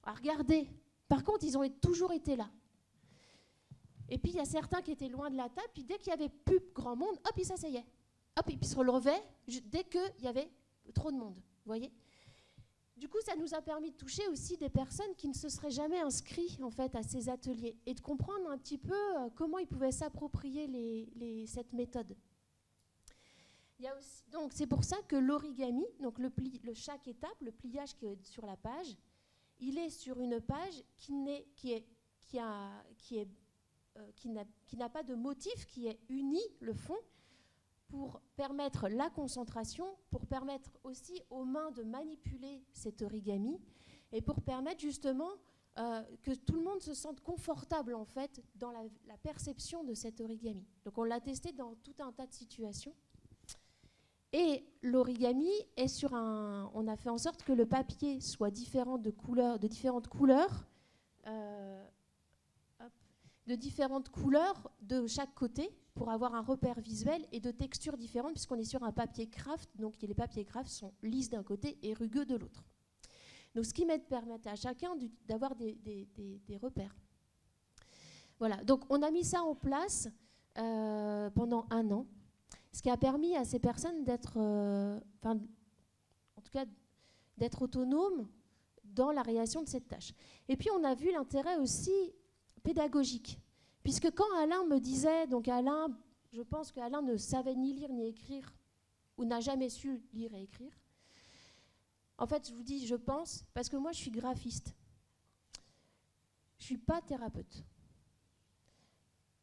S10: à regarder. Par contre, ils ont toujours été là. Et puis, il y a certains qui étaient loin de la table, puis dès qu'il n'y avait plus grand monde, hop, ils s'asseyaient. Hop, et puis ils se relevaient dès qu'il y avait trop de monde. Vous voyez ? Du coup, ça nous a permis de toucher aussi des personnes qui ne se seraient jamais inscrites en fait, à ces ateliers et de comprendre un petit peu comment ils pouvaient s'approprier cette méthode. Il y a aussi, donc, c'est pour ça que l'origami, donc chaque étape, le pliage qui est sur la page, il est sur une page qui n'a pas de motif, qui est uni, le fond, pour permettre la concentration, pour permettre aussi aux mains de manipuler cet origami et pour permettre justement que tout le monde se sente confortable en fait dans la perception de cet origami. Donc on l'a testé dans tout un tas de situations. Et l'origami est sur on a fait en sorte que le papier soit différent de différentes couleurs, de chaque côté pour avoir un repère visuel et de textures différentes puisqu'on est sur un papier craft, donc les papiers craft sont lisses d'un côté et rugueux de l'autre. Donc ce qui permet à chacun d'avoir des repères. Voilà, donc on a mis ça en place pendant 1 an, ce qui a permis à ces personnes d'être autonomes dans la réalisation de cette tâche. Et puis on a vu l'intérêt aussi pédagogique. Puisque quand Alain me disait, donc Alain, je pense qu'Alain ne savait ni lire ni écrire, ou n'a jamais su lire et écrire. En fait, je vous dis, je pense, parce que moi, je suis graphiste. Je ne suis pas thérapeute.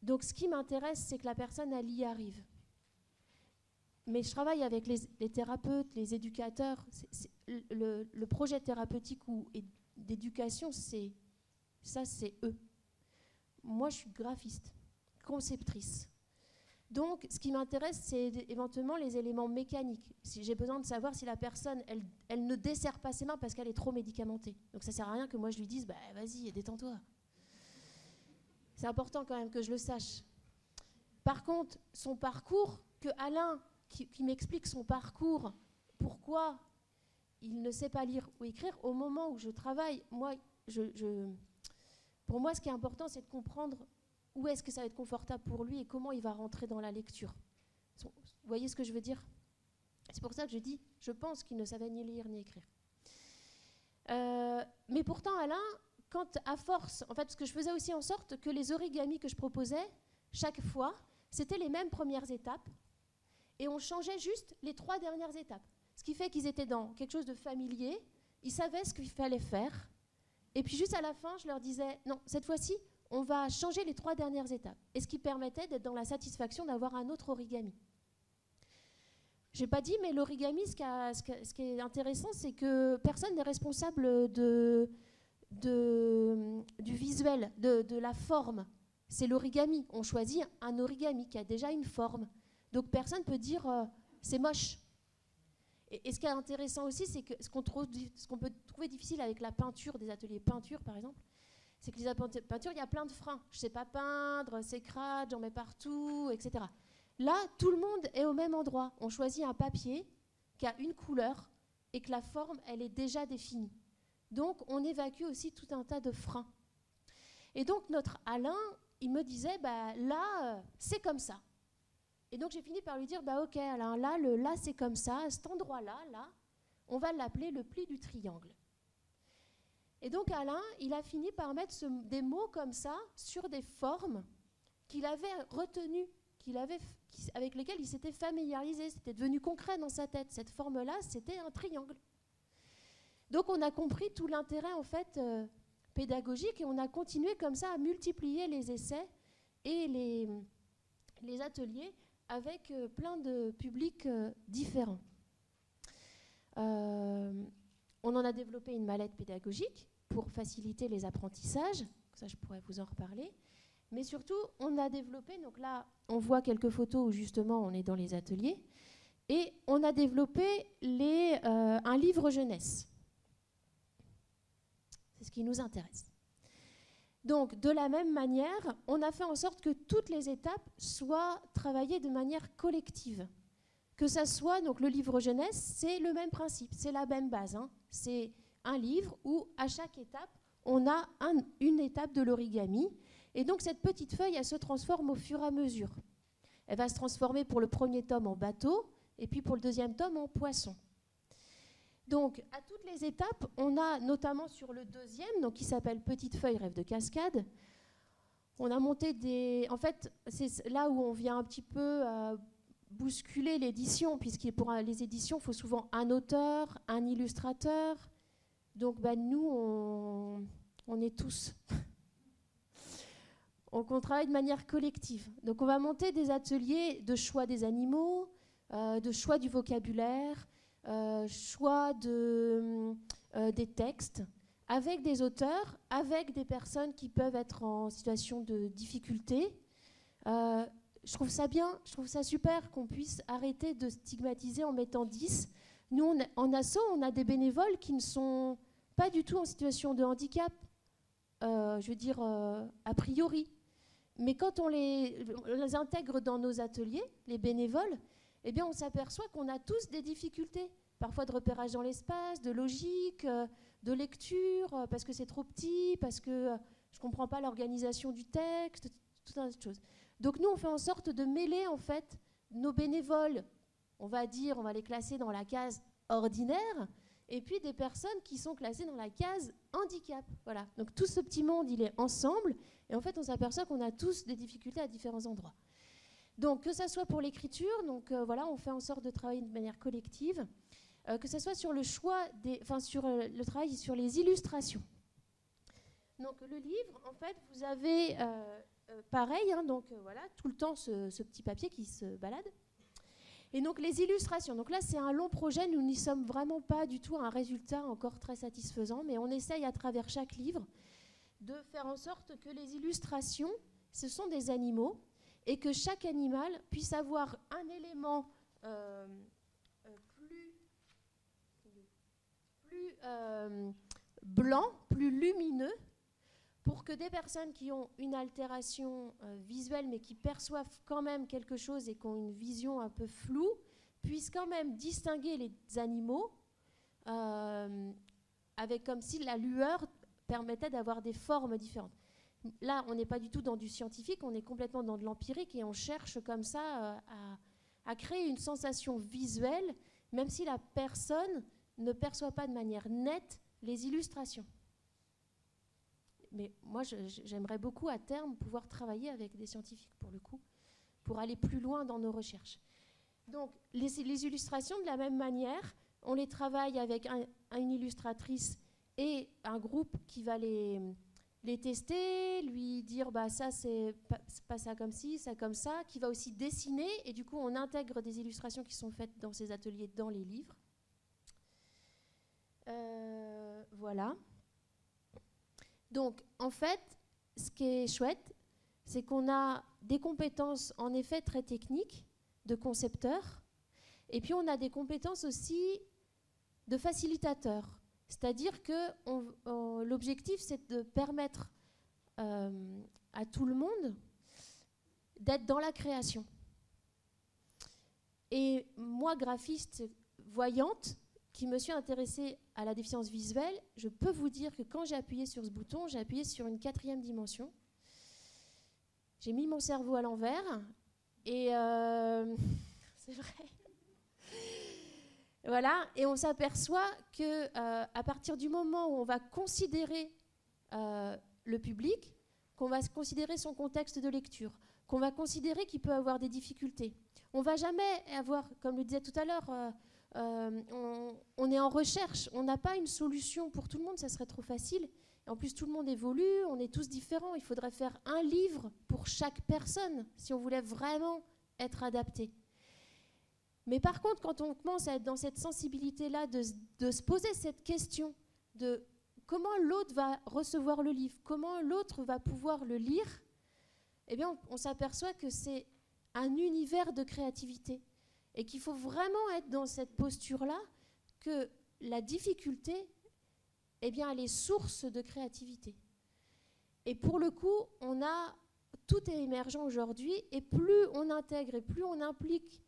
S10: Donc, ce qui m'intéresse, c'est que la personne, elle y arrive. Mais je travaille avec les thérapeutes, les éducateurs. Le projet thérapeutique ou d'éducation, c'est eux. Moi, je suis graphiste, conceptrice. Donc, ce qui m'intéresse, c'est éventuellement les éléments mécaniques. Si j'ai besoin de savoir si la personne, elle ne dessert pas ses mains parce qu'elle est trop médicamentée. Donc, ça ne sert à rien que moi, je lui dise, bah, vas-y, détends-toi. C'est important quand même que je le sache. Par contre, son parcours, que Alain, qui m'explique son parcours, pourquoi il ne sait pas lire ou écrire, au moment où je travaille, moi, pour moi, ce qui est important, c'est de comprendre où est-ce que ça va être confortable pour lui et comment il va rentrer dans la lecture. Vous voyez ce que je veux dire ? C'est pour ça que je dis, je pense qu'il ne savait ni lire ni écrire. Mais pourtant, Alain, à force, en fait, parce que je faisais aussi en sorte que les origamis que je proposais, chaque fois, c'était les mêmes premières étapes, et on changeait juste les 3 dernières étapes. Ce qui fait qu'ils étaient dans quelque chose de familier, ils savaient ce qu'il fallait faire, et puis juste à la fin, je leur disais, non, cette fois-ci, on va changer les 3 dernières étapes. Et ce qui permettait d'être dans la satisfaction d'avoir un autre origami. Je n'ai pas dit, mais l'origami, ce qui est intéressant, c'est que personne n'est responsable du visuel, de la forme. C'est l'origami. On choisit un origami qui a déjà une forme. Donc personne ne peut dire, c'est moche. Et ce qui est intéressant aussi, c'est que ce qu'on peut trouver difficile avec la peinture, des ateliers peinture par exemple, c'est que les ateliers peinture, il y a plein de freins. Je ne sais pas peindre, c'est crade, j'en mets partout, etc. Là, tout le monde est au même endroit. On choisit un papier qui a une couleur et que la forme, elle est déjà définie. Donc, on évacue aussi tout un tas de freins. Et donc, notre Alain, il me disait, là, c'est comme ça. Et donc j'ai fini par lui dire, ok, alors là, c'est comme ça, à cet endroit-là, là, on va l'appeler le pli du triangle. Et donc Alain, il a fini par mettre des mots comme ça sur des formes qu'il avait retenues, avec lesquelles il s'était familiarisé. C'était devenu concret dans sa tête. Cette forme-là, c'était un triangle. Donc on a compris tout l'intérêt en fait pédagogique et on a continué comme ça à multiplier les essais et les ateliers avec plein de publics différents. On en a développé une mallette pédagogique pour faciliter les apprentissages. Ça, je pourrais vous en reparler. Mais surtout, on a développé, donc là, on voit quelques photos où justement on est dans les ateliers, et on a développé un livre jeunesse. C'est ce qui nous intéresse. Donc, de la même manière, on a fait en sorte que toutes les étapes soient travaillées de manière collective. Que ça soit, donc le livre jeunesse, c'est le même principe, c'est la même base. C'est un livre où, à chaque étape, on a une étape de l'origami. Et donc, cette petite feuille, elle se transforme au fur et à mesure. Elle va se transformer pour le premier tome en bateau, et puis pour le deuxième tome en poisson. Donc, à toutes les étapes, on a notamment sur le deuxième, donc qui s'appelle Petite feuille, rêve de cascade, on a monté des... En fait, c'est là où on vient un petit peu bousculer l'édition, puisque pour les éditions, il faut souvent un auteur, un illustrateur. Donc, nous, on est tous... Donc, on travaille de manière collective. Donc, on va monter des ateliers de choix des animaux, de choix du vocabulaire, choix des textes, avec des auteurs, avec des personnes qui peuvent être en situation de difficulté. Je trouve ça bien, je trouve ça super qu'on puisse arrêter de stigmatiser en mettant 10. Nous, en asso, on a des bénévoles qui ne sont pas du tout en situation de handicap, je veux dire, a priori. Mais quand on les intègre dans nos ateliers, les bénévoles, eh bien, on s'aperçoit qu'on a tous des difficultés, parfois de repérage dans l'espace, de logique, de lecture, parce que c'est trop petit, parce que je ne comprends pas l'organisation du texte, tout un tas de choses. Donc nous, on fait en sorte de mêler en fait nos bénévoles, on va les classer dans la case ordinaire, et puis des personnes qui sont classées dans la case handicap. Voilà. Donc tout ce petit monde, il est ensemble, et en fait, on s'aperçoit qu'on a tous des difficultés à différents endroits. Donc que ça soit pour l'écriture, on fait en sorte de travailler de manière collective, que ce soit sur le choix sur le travail sur les illustrations. Donc le livre, en fait, vous avez pareil, tout le temps ce petit papier qui se balade. Et donc les illustrations, donc là c'est un long projet, nous n'y sommes vraiment pas du tout à un résultat encore très satisfaisant, mais on essaye à travers chaque livre de faire en sorte que les illustrations, ce sont des animaux, et que chaque animal puisse avoir un élément plus blanc, plus lumineux, pour que des personnes qui ont une altération visuelle, mais qui perçoivent quand même quelque chose et qui ont une vision un peu floue, puissent quand même distinguer les animaux, avec comme si la lueur permettait d'avoir des formes différentes. Là, on n'est pas du tout dans du scientifique, on est complètement dans de l'empirique et on cherche comme ça à créer une sensation visuelle, même si la personne ne perçoit pas de manière nette les illustrations. Mais moi, j'aimerais beaucoup à terme pouvoir travailler avec des scientifiques, pour le coup, pour aller plus loin dans nos recherches. Donc, les illustrations, de la même manière, on les travaille avec une illustratrice et un groupe qui va les tester, lui dire ça c'est pas ça comme ci, ça comme ça, qui va aussi dessiner, et du coup on intègre des illustrations qui sont faites dans ces ateliers, dans les livres. Voilà. Donc en fait, ce qui est chouette, c'est qu'on a des compétences en effet très techniques de concepteurs, et puis on a des compétences aussi de facilitateurs. C'est-à-dire que l'objectif, c'est de permettre à tout le monde d'être dans la création. Et moi, graphiste voyante, qui me suis intéressée à la déficience visuelle, je peux vous dire que quand j'ai appuyé sur ce bouton, j'ai appuyé sur une 4e dimension. J'ai mis mon cerveau à l'envers et c'est vrai. Voilà, et on s'aperçoit que à partir du moment où on va considérer le public, qu'on va considérer son contexte de lecture, qu'on va considérer qu'il peut avoir des difficultés, on ne va jamais avoir, comme le disait tout à l'heure, on est en recherche, on n'a pas une solution pour tout le monde, ça serait trop facile. Et en plus, tout le monde évolue, on est tous différents. Il faudrait faire un livre pour chaque personne si on voulait vraiment être adapté. Mais par contre, quand on commence à être dans cette sensibilité-là, de se poser cette question de comment l'autre va recevoir le livre, comment l'autre va pouvoir le lire, eh bien, on s'aperçoit que c'est un univers de créativité et qu'il faut vraiment être dans cette posture-là, que la difficulté, eh bien, elle est source de créativité. Et pour le coup, tout est émergent aujourd'hui, et plus on intègre et plus on implique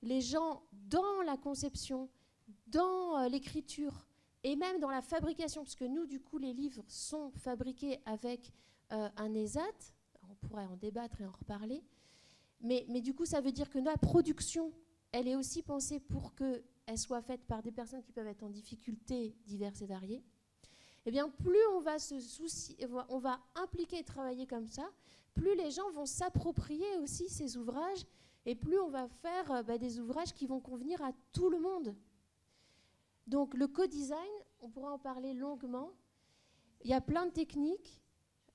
S10: les gens dans la conception, dans l'écriture, et même dans la fabrication, parce que nous, du coup, les livres sont fabriqués avec un ESAT, on pourrait en débattre et en reparler, mais du coup, ça veut dire que la production, elle est aussi pensée pour qu'elle soit faite par des personnes qui peuvent être en difficulté diverses et variées. Eh bien, plus on va se soucier, on va impliquer et travailler comme ça, plus les gens vont s'approprier aussi ces ouvrages, et plus on va faire des ouvrages qui vont convenir à tout le monde. Donc, le co-design, on pourra en parler longuement. Il y a plein de techniques.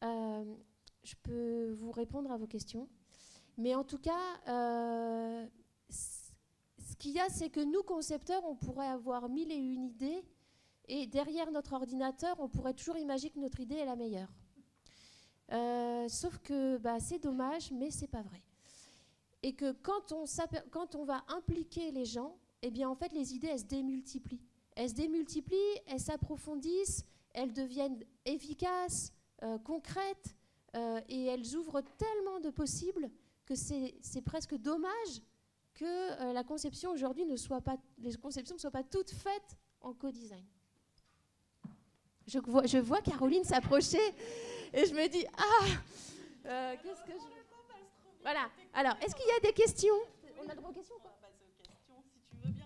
S10: Je peux vous répondre à vos questions. Mais en tout cas, ce qu'il y a, c'est que nous, concepteurs, on pourrait avoir 1001 idées, et derrière notre ordinateur, on pourrait toujours imaginer que notre idée est la meilleure. Sauf que c'est dommage, mais c'est pas vrai. Et que quand on va impliquer les gens, eh bien, en fait, les idées, elles se démultiplient. Elles se démultiplient, elles s'approfondissent, elles deviennent efficaces, concrètes, et elles ouvrent tellement de possibles que c'est presque dommage que la conception aujourd'hui les conceptions ne soient pas toutes faites en co-design. Je vois Caroline s'approcher et je me dis qu'est-ce que je... Voilà. Alors, est-ce qu'il y a des questions? On a le droit aux questions, quoi?
S2: On va passer aux questions, si tu veux bien.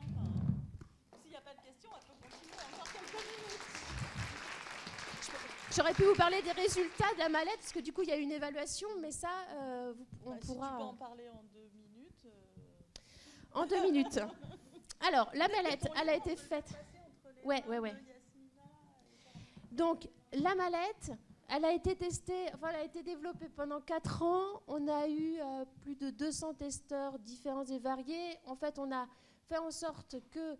S2: S'il n'y a pas de questions, elle peut continuer encore quelques minutes.
S10: J'aurais pu vous parler des résultats de la mallette, parce que du coup, il y a une évaluation, mais ça, on pourra...
S2: Si tu peux en parler en 2 minutes.
S10: En 2 minutes. Alors, la mallette, elle a été faite... Ouais. Donc, la mallette... Elle a été testée, elle a été développée pendant 4 ans. On a eu plus de 200 testeurs différents et variés. En fait, on a fait en sorte que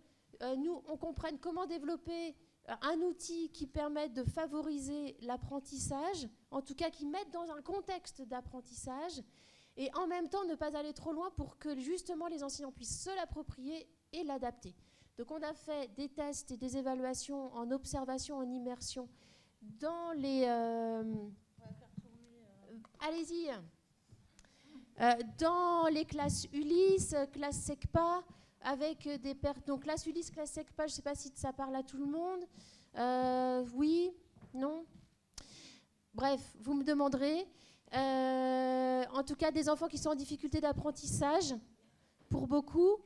S10: nous, on comprenne comment développer un outil qui permette de favoriser l'apprentissage, en tout cas qui mette dans un contexte d'apprentissage, et en même temps ne pas aller trop loin pour que justement les enseignants puissent se l'approprier et l'adapter. Donc on a fait des tests et des évaluations en observation, en immersion, dans les... allez-y. Dans les classes Ulysse, classe SECPA, avec des donc classe Ulysse, classe SECPA, je ne sais pas si ça parle à tout le monde. Oui, non. Bref, vous me demanderez. En tout cas, des enfants qui sont en difficulté d'apprentissage, pour beaucoup.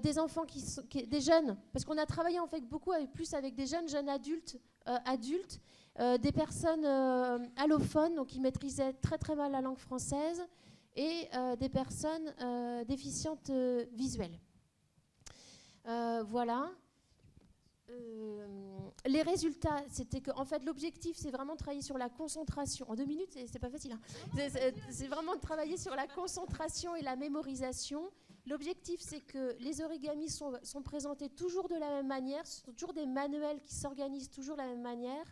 S10: Des enfants des jeunes, parce qu'on a travaillé en fait beaucoup plus avec des jeunes adultes, des personnes allophones, donc qui maîtrisaient très très mal la langue française, et des personnes déficientes visuelles. Voilà. Les résultats, c'était que, en fait, l'objectif, c'est vraiment de travailler sur la concentration. En 2 minutes, c'est pas facile. Hein. C'est vraiment de travailler sur la concentration et la mémorisation. L'objectif, c'est que les origamis sont présentés toujours de la même manière, ce sont toujours des manuels qui s'organisent toujours de la même manière,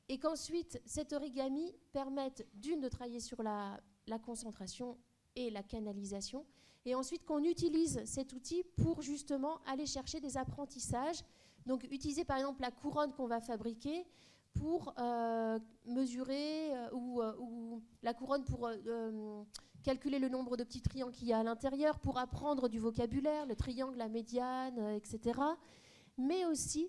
S10: et qu'ensuite, cet origami permette de travailler sur la concentration et la canalisation, et ensuite qu'on utilise cet outil pour justement aller chercher des apprentissages. Donc utiliser par exemple la couronne qu'on va fabriquer pour mesurer, ou la couronne pour... calculer le nombre de petits triangles qu'il y a à l'intérieur pour apprendre du vocabulaire, le triangle, la médiane, etc. Mais aussi,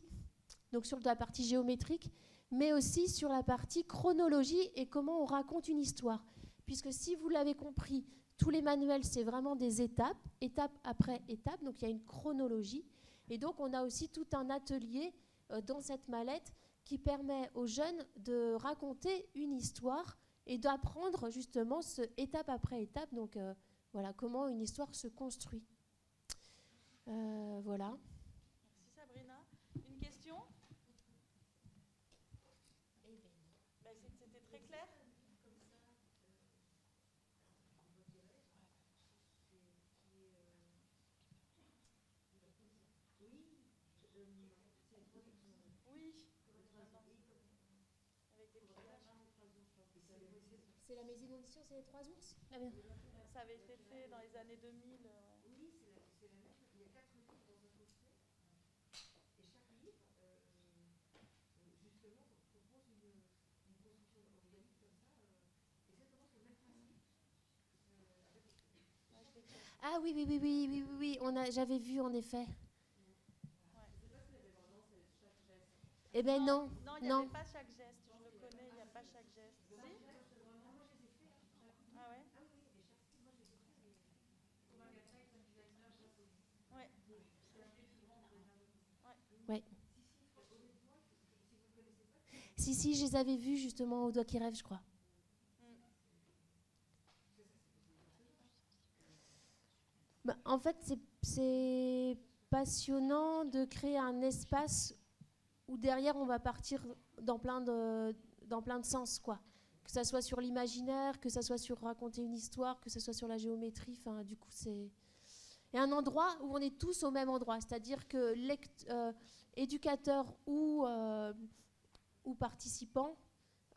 S10: donc sur la partie géométrique, mais aussi sur la partie chronologie et comment on raconte une histoire. puisque si vous l'avez compris, tous les manuels, c'est vraiment des étapes, étape après étape, donc il y a une chronologie. Et donc, on a aussi tout un atelier dans cette mallette qui permet aux jeunes de raconter une histoire et d'apprendre justement étape après étape, donc voilà, comment une histoire se construit. Voilà.
S2: Merci Sabrina. Une question? C'était très clair.
S10: C'est la maison d'édition, c'est les 3 ours.
S2: Ça avait été fait dans les années 2000.
S4: Oui, c'est la même. Il y a 4 livres dans un coffret. Et chaque livre, justement, propose une construction organique comme ça, exactement sur le même principe.
S10: Ah oui, j'avais vu en effet. Eh ben non.
S2: Non, il n'y avait pas chaque geste. Je le connais, il n'y a pas chaque geste. Si? Ah ouais?
S10: Ouais. Si, je les avais vus justement au Doigt qui rêve, je crois. Bah, en fait, c'est passionnant de créer un espace où derrière on va partir dans plein de sens, quoi. Que ça soit sur l'imaginaire, que ça soit sur raconter une histoire, que ça soit sur la géométrie. Enfin, du coup, c'est un endroit où on est tous au même endroit, c'est-à-dire que éducateurs ou participants,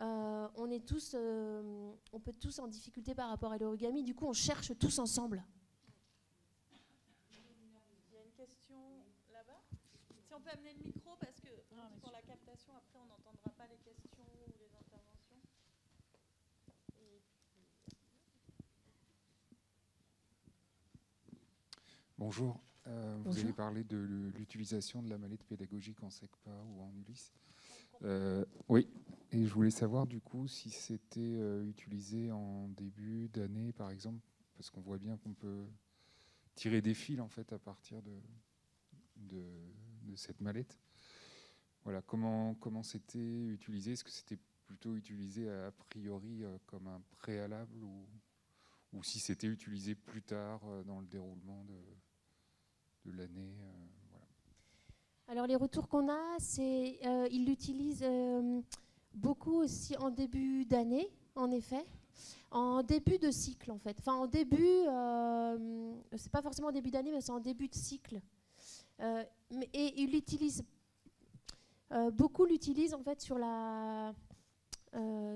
S10: on est tous, on peut tous en difficulté par rapport à l'origami. Du coup, on cherche tous ensemble.
S2: Il y a une question là-bas. Si on peut amener le micro, parce que pour la captation, après, on n'entendra pas les questions ou les interventions.
S11: Bonjour. Vous avez parlé de l'utilisation de la mallette pédagogique en SECPA ou en Ulysse. Oui, et je voulais savoir du coup si c'était utilisé en début d'année, par exemple, parce qu'on voit bien qu'on peut tirer des fils en fait à partir de cette mallette. Voilà, comment c'était utilisé? Est-ce que c'était plutôt utilisé a priori comme un préalable ou si c'était utilisé plus tard dans le déroulement de l'année voilà.
S10: Alors les retours qu'on a, c'est ils l'utilisent beaucoup aussi en début d'année, en effet, en début de cycle en fait. Enfin en début, c'est pas forcément en début d'année, mais c'est en début de cycle. Et ils l'utilisent beaucoup l'utilisent en fait sur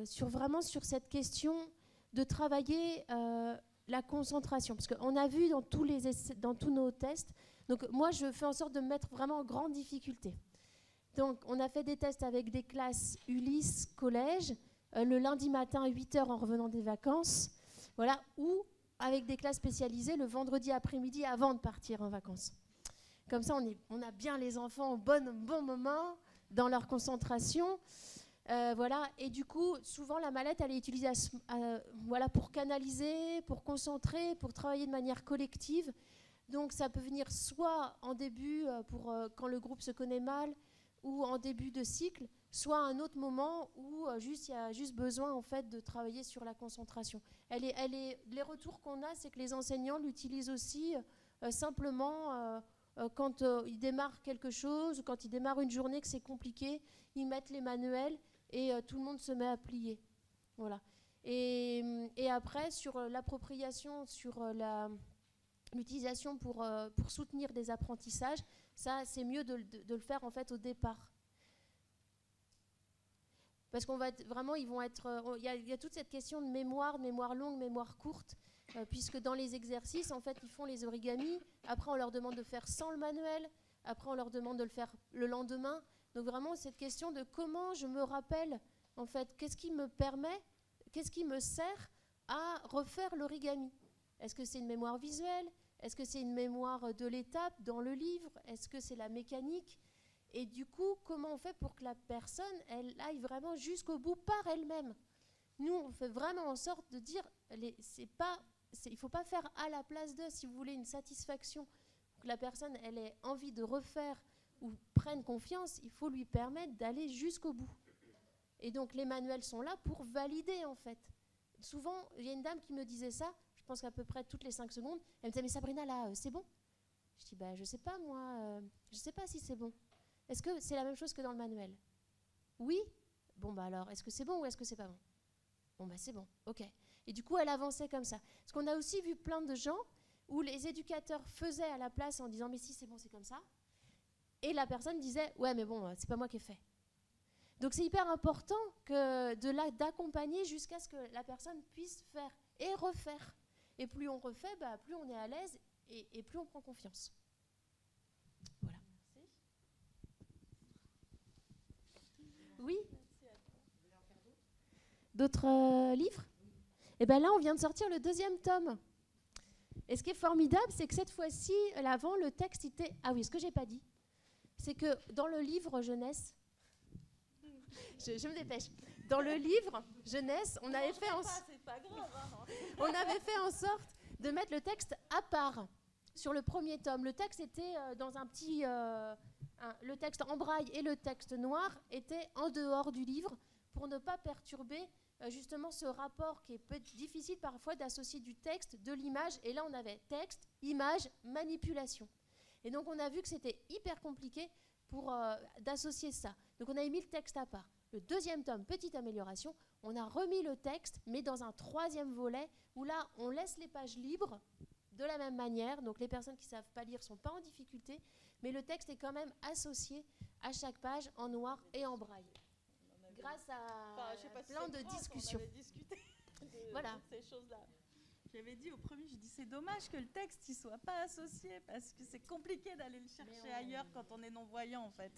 S10: sur cette question de travailler la concentration, parce qu'on a vu dans tous nos tests. Donc moi, je fais en sorte de me mettre vraiment en grande difficulté. Donc on a fait des tests avec des classes Ulysse, collège, le lundi matin à 8h en revenant des vacances, voilà, ou avec des classes spécialisées le vendredi après-midi avant de partir en vacances. Comme ça, on a bien les enfants au bon moment, dans leur concentration. Voilà. Et du coup, souvent, la mallette, elle est utilisée voilà, pour canaliser, pour concentrer, pour travailler de manière collective. Donc ça peut venir soit en début, quand le groupe se connaît mal, ou en début de cycle, soit à un autre moment où il y a juste besoin en fait, de travailler sur la concentration. Les retours qu'on a, c'est que les enseignants l'utilisent aussi simplement quand ils démarrent quelque chose, ou quand ils démarrent une journée que c'est compliqué, ils mettent les manuels et tout le monde se met à plier. Voilà. Et après, sur l'appropriation, sur l'utilisation pour soutenir des apprentissages, ça, c'est mieux de le faire en fait au départ. Parce qu'on va vraiment, ils vont être... Il y a toute cette question de mémoire longue, mémoire courte, puisque dans les exercices, en fait, ils font les origamis. Après, on leur demande de faire sans le manuel. Après, on leur demande de le faire le lendemain. Donc vraiment, cette question de comment je me rappelle, en fait, qu'est-ce qui me permet, qu'est-ce qui me sert à refaire l'origami? Est-ce que c'est une mémoire visuelle? Est-ce que c'est une mémoire de l'étape dans le livre? Est-ce que c'est la mécanique? Et du coup, comment on fait pour que la personne, elle aille vraiment jusqu'au bout par elle-même? Nous, on fait vraiment en sorte de dire, il ne faut pas faire à la place d'eux, si vous voulez, une satisfaction, que la personne elle ait envie de refaire ou prenne confiance, il faut lui permettre d'aller jusqu'au bout. Et donc les manuels sont là pour valider en fait. Souvent, il y a une dame qui me disait ça, je pense qu'à peu près toutes les 5 secondes, elle me disait, mais Sabrina, là, c'est bon? Je dis, je sais pas moi, je sais pas si c'est bon. Est-ce que c'est la même chose que dans le manuel? Oui? Bon alors, est-ce que c'est bon ou est-ce que c'est pas bon? Bon c'est bon, ok. Et du coup, elle avançait comme ça. Parce qu'on a aussi vu plein de gens où les éducateurs faisaient à la place en disant, mais si c'est bon, c'est comme ça. Et la personne disait, ouais mais bon, c'est pas moi qui ai fait. Donc c'est hyper important d'accompagner jusqu'à ce que la personne puisse faire et refaire. Et plus on refait, plus on est à l'aise et plus on prend confiance. Voilà. Oui. D'autres livres? Et bien là, on vient de sortir le 2e tome. Et ce qui est formidable, c'est que cette fois-ci, l'avant, le texte était... Ah oui, ce que j'ai pas dit, c'est que dans le livre jeunesse, je me dépêche. Dans le livre jeunesse, on avait fait en sorte de mettre le texte à part sur le 1er tome. Le texte était dans un petit... le texte en braille et le texte noir étaient en dehors du livre pour ne pas perturber justement ce rapport qui est difficile parfois d'associer du texte, de l'image. Et là, on avait texte, image, manipulation. Et donc, on a vu que c'était hyper compliqué d'associer ça. Donc, on a mis le texte à part. Le 2e tome, petite amélioration, on a remis le texte, mais dans un 3e volet, où là, on laisse les pages libres de la même manière. Donc, les personnes qui ne savent pas lire ne sont pas en difficulté, mais le texte est quand même associé à chaque page en noir et en braille. Grâce à plein de discussions.
S2: On avait discuté
S10: voilà.
S2: de ces choses-là. J'avais dit au premier, j'ai dit c'est dommage que le texte ne soit pas associé parce que c'est compliqué d'aller le chercher ailleurs quand on est non-voyant en fait.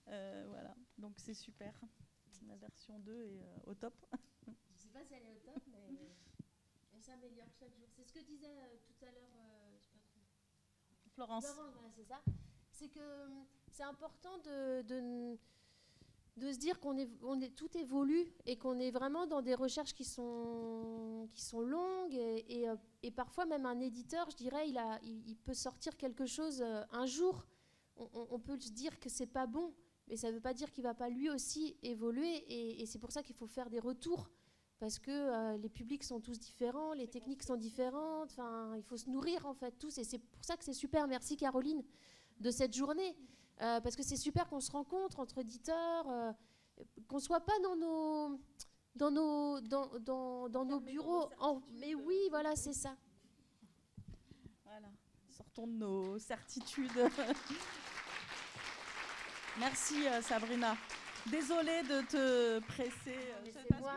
S2: Voilà, donc c'est super. La version 2 est au top.
S10: Je ne sais pas si elle est au top, mais on s'améliore chaque jour. C'est ce que disait tout à l'heure
S2: Florence.
S10: Voilà, c'est ça. C'est que c'est important de se dire tout évolue et qu'on est vraiment dans des recherches qui sont longues et parfois même un éditeur, je dirais, il peut sortir quelque chose un jour. On peut se dire que c'est pas bon, mais ça ne veut pas dire qu'il ne va pas lui aussi évoluer et c'est pour ça qu'il faut faire des retours parce que les publics sont tous différents, les techniques sont différentes, il faut se nourrir en fait tous et c'est pour ça que c'est super. Merci Caroline de cette journée. Parce que c'est super qu'on se rencontre entre éditeurs, qu'on ne soit pas dans nos bureaux. Mais oui, voilà, c'est ça.
S2: Voilà, sortons de nos certitudes. Merci Sabrina. Désolée de te presser.
S10: C'est moi.